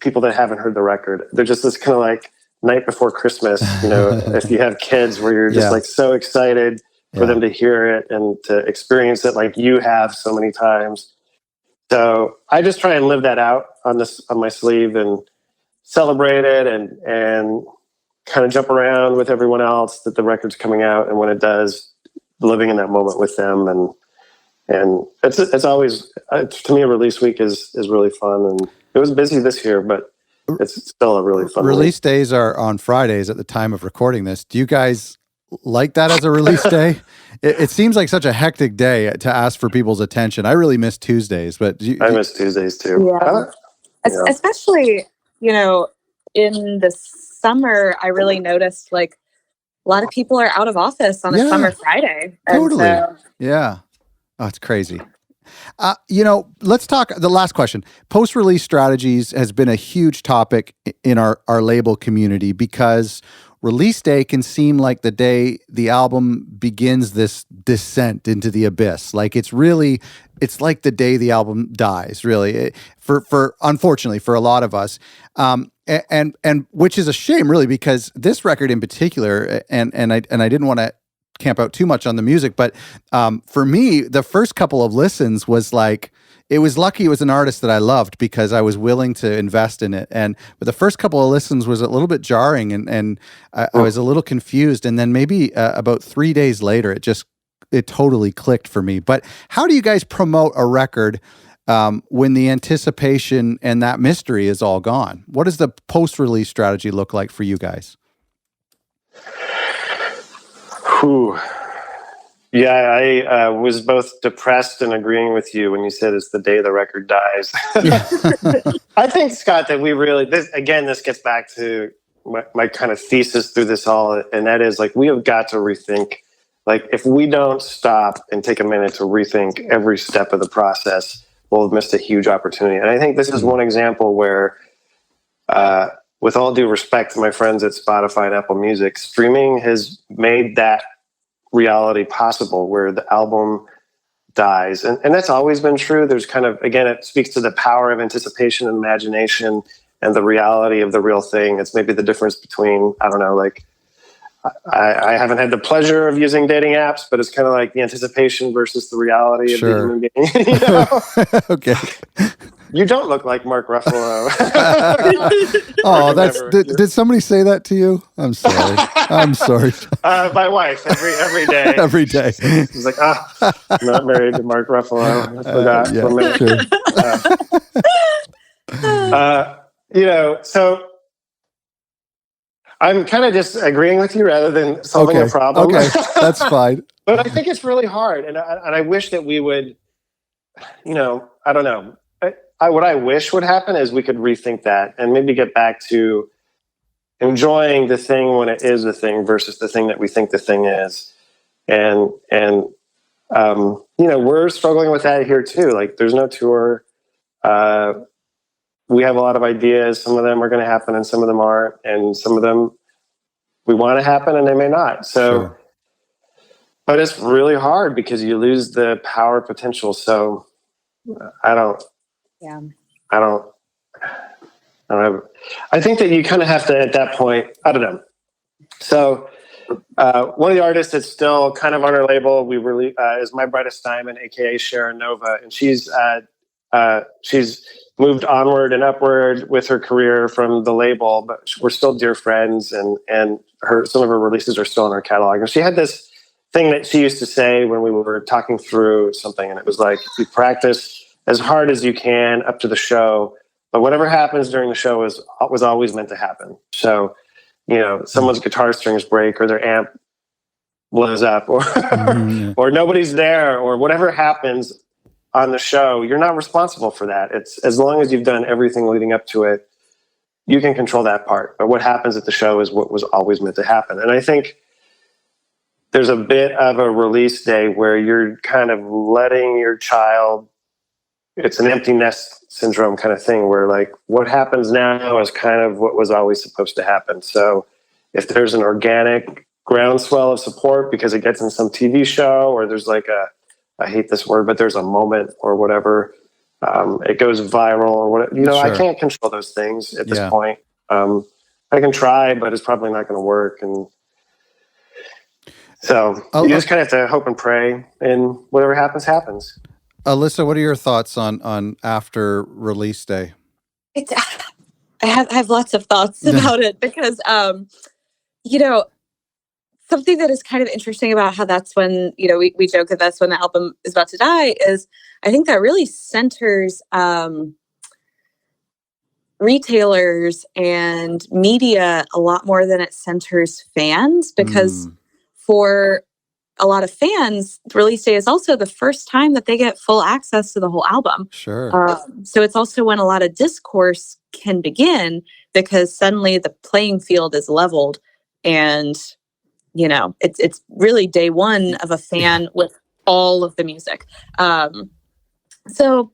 people that haven't heard the record, they're just this kind of like night before Christmas, if you have kids where you're just like so excited for them to hear it and to experience it like you have so many times. So I just try and live that out on my sleeve and celebrate it and kind of jump around with everyone else that the record's coming out, and when it does, living in that moment with them, and it's always to me a release week is really fun, and it was busy this year, but it's still a really fun release week. Days are on Fridays at the time of recording this. Do you guys like that as a release day? It seems like such a hectic day to ask for people's attention. I really miss Tuesdays, but I miss Tuesdays too. Yeah. Especially, in the summer, I really noticed like a lot of people are out of office on a summer Friday. Totally. And so, yeah. Oh, it's crazy. Let's talk the last question. Post-release strategies has been a huge topic in our label community because release day can seem like the day the album begins this descent into the abyss. Like it's like the day the album dies, really, for unfortunately for a lot of us. And which is a shame, really, because this record in particular, and I didn't want to camp out too much on the music, but for me, the first couple of listens was like, it was lucky it was an artist that I loved because I was willing to invest in it. But the first couple of listens was a little bit jarring and I was a little confused. And then maybe about 3 days later, it totally clicked for me. But how do you guys promote a record when the anticipation and that mystery is all gone? What does the post-release strategy look like for you guys? Whew. Yeah, I was both depressed and agreeing with you when you said it's the day the record dies. I think, Scott, that we really, this gets back to my kind of thesis through this all, and that is like we have got to rethink. Like if we don't stop and take a minute to rethink every step of the process, we'll have missed a huge opportunity. And I think this is one example where, with all due respect to my friends at Spotify and Apple Music, streaming has made that reality possible where the album dies. And that's always been true. There's kind of, again, it speaks to the power of anticipation and imagination and the reality of the real thing. It's maybe the difference between, I don't know, like I haven't had the pleasure of using dating apps, but it's kind of like the anticipation versus the reality of the human being. Okay. You don't look like Mark Ruffalo. Oh, did somebody say that to you? I'm sorry. I'm sorry. My wife every day. Every day. She's like, I'm not married to Mark Ruffalo. I forgot for a minute. So I'm kind of just agreeing with you rather than solving a problem. Okay, that's fine. But I think it's really hard, and I wish that we would, I don't know. What I wish would happen is we could rethink that and maybe get back to enjoying the thing when it is the thing versus the thing that we think the thing is. And we're struggling with that here too. Like there's no tour. We have a lot of ideas. Some of them are going to happen and some of them aren't. And some of them we want to happen and they may not. So, But it's really hard because you lose the power potential. So I think that you kind of have to, at that point, I don't know. So one of the artists that's still kind of on our label, we really is My Brightest Diamond, aka Sharon Nova, and she's moved onward and upward with her career from the label, but we're still dear friends, and some of her releases are still in our catalog. And she had this thing that she used to say when we were talking through something, and it was like, you practice as hard as you can up to the show, but whatever happens during the show was always meant to happen. So, someone's guitar strings break or their amp blows up or or nobody's there or whatever happens on the show, you're not responsible for that. It's as long as you've done everything leading up to it, you can control that part. But what happens at the show is what was always meant to happen. And I think there's a bit of a release day where you're kind of letting your child it's an empty nest syndrome kind of thing where like what happens now is kind of what was always supposed to happen. So if there's an organic groundswell of support because it gets in some TV show, or there's like I hate this word, but there's a moment or whatever, it goes viral or whatever, Sure. I can't control those things at this point. I can try, but it's probably not going to work. And so you just kind of have to hope and pray, and whatever happens, happens. Alyssa, what are your thoughts on after release day? I have lots of thoughts about it because, something that is kind of interesting about how that's when, we joke that that's when the album is about to die is I think that really centers retailers and media a lot more than it centers fans, because for a lot of fans, release day is also the first time that they get full access to the whole album. Sure. So it's also when a lot of discourse can begin, because suddenly the playing field is leveled, and it's really day one of a fan with all of the music. So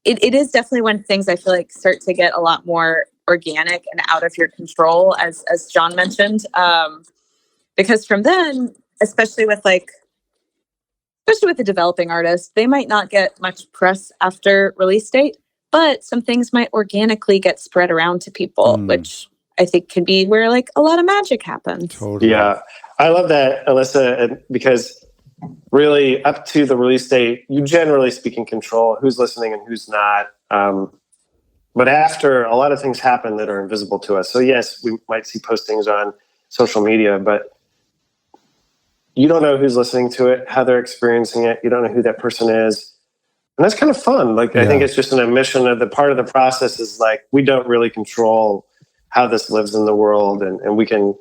it is definitely when things I feel like start to get a lot more organic and out of your control, as John mentioned. Because from then, especially with the developing artists, they might not get much press after release date, but some things might organically get spread around to people, which I think can be where like a lot of magic happens. Totally. Yeah. I love that, Alyssa, because really up to the release date, you generally speak in control who's listening and who's not. But after, a lot of things happen that are invisible to us. So yes, we might see postings on social media, but you don't know who's listening to it, how they're experiencing it. You don't know who that person is. And that's kind of fun. I think it's just an admission of the part of the process is like, we don't really control how this lives in the world, and we can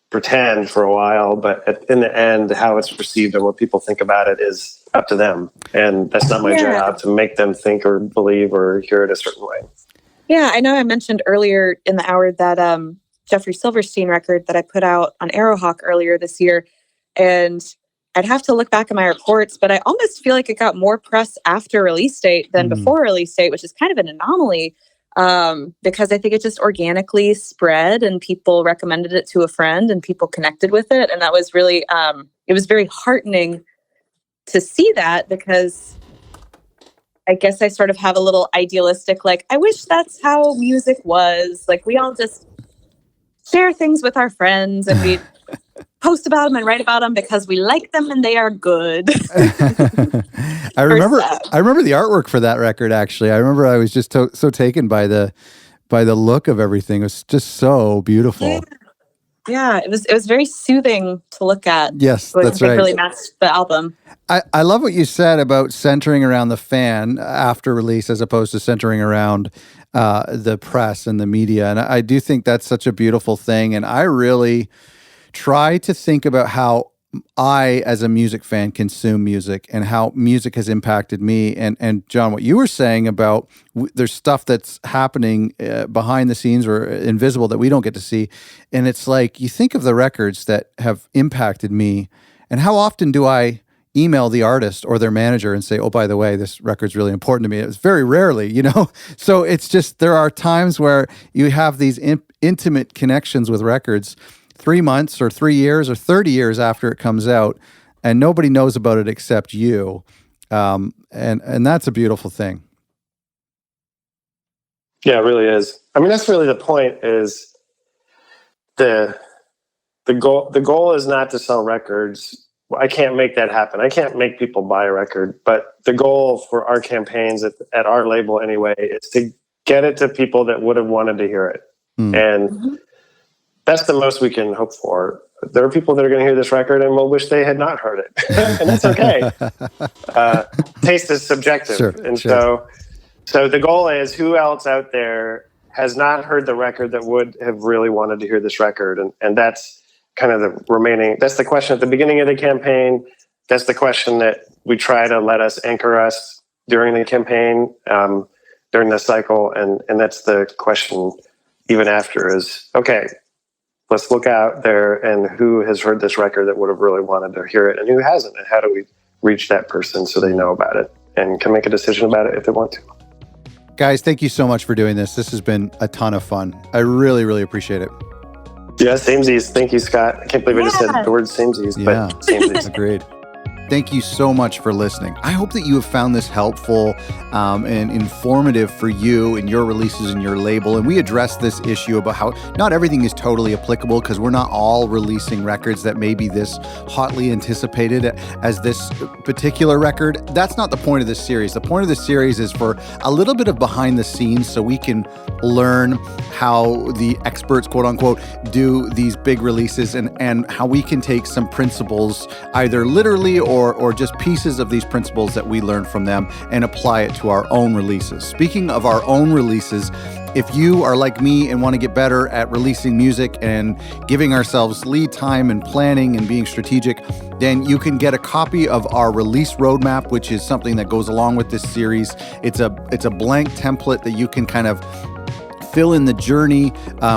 pretend for a while, but in the end, how it's received and what people think about it is up to them. And that's not my job to make them think or believe or hear it a certain way. Yeah, I know I mentioned earlier in the hour that Jeffrey Silverstein record that I put out on Arrowhawk earlier this year, and I'd have to look back at my reports, but I almost feel like it got more press after release date than before release date, which is kind of an anomaly, because I think it just organically spread and people recommended it to a friend and people connected with it. And that was really, it was very heartening to see that, because I guess I sort of have a little idealistic, like, I wish that's how music was. Like, we all just share things with our friends and we post about them and write about them because we like them and they are good. I remember the artwork for that record. Actually, I remember I was just so taken by the look of everything. It was just so beautiful. Yeah, it was very soothing to look at. Yes, that's right. It really matched the album. I love what you said about centering around the fan after release as opposed to centering around the press and the media. And I do think that's such a beautiful thing. And I really try to think about how I, as a music fan, consume music and how music has impacted me. And John, what you were saying about there's stuff that's happening behind the scenes or invisible that we don't get to see. And it's like, you think of the records that have impacted me, and how often do I email the artist or their manager and say, oh, by the way, this record's really important to me. It's very rarely, So it's just, there are times where you have these intimate connections with records 3 months or 3 years or 30 years after it comes out, and nobody knows about it except you. And that's a beautiful thing. Yeah, it really is. I mean, that's really the point, is the goal is not to sell records. I can't make that happen. I can't make people buy a record, but the goal for our campaigns at our label anyway is to get it to people that would have wanted to hear it. And that's the most we can hope for. There are people that are going to hear this record and will wish they had not heard it. And that's okay. Taste is subjective. Sure. So the goal is, who else out there has not heard the record that would have really wanted to hear this record? And that's kind of the remaining, that's the question at the beginning of the campaign. That's the question that we try to let us anchor us during the campaign, during the cycle. And that's the question even after is, okay, let's look out there and who has heard this record that would have really wanted to hear it and who hasn't, and how do we reach that person so they know about it? and can make a decision about it if they want to. Guys, thank you so much for doing this. This has been a ton of fun. I really, really appreciate it. Yeah, samesies. Thank you, Scott. I can't believe I just said the word samesies, but samesies. Agreed. Thank you so much for listening. I hope that you have found this helpful and informative for you and your releases and your label. And we addressed this issue about how not everything is totally applicable because we're not all releasing records that may be this hotly anticipated as this particular record. That's not the point of this series. The point of this series is for a little bit of behind the scenes so we can learn how the experts, quote unquote, do these big releases and how we can take some principles either literally or just pieces of these principles that we learned from them and apply it to our own releases. Speaking of our own releases, if you are like me and want to get better at releasing music and giving ourselves lead time and planning and being strategic, then you can get a copy of our release roadmap, which is something that goes along with this series. It's a blank template that you can kind of fill in the journey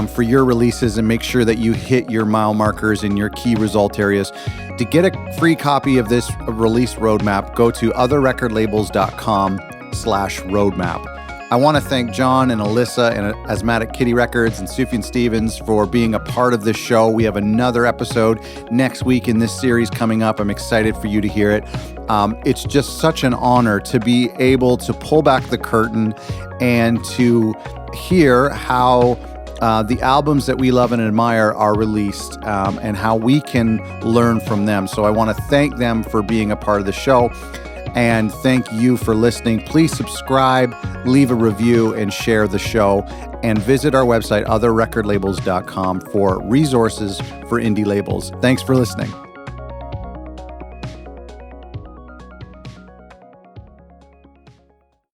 for your releases and make sure that you hit your mile markers in your key result areas. To get a free copy of this release roadmap, go to otherrecordlabels.com/roadmap. I want to thank John and Alyssa and Asthmatic Kitty Records and Sufjan Stevens for being a part of this show. We have another episode next week in this series coming up. I'm excited for you to hear it. It's just such an honor to be able to pull back the curtain and to hear how the albums that we love and admire are released and how we can learn from them. So I want to thank them for being a part of the show and thank you for listening. Please subscribe, leave a review, and share the show. And visit our website, otherrecordlabels.com, for resources for indie labels. Thanks for listening.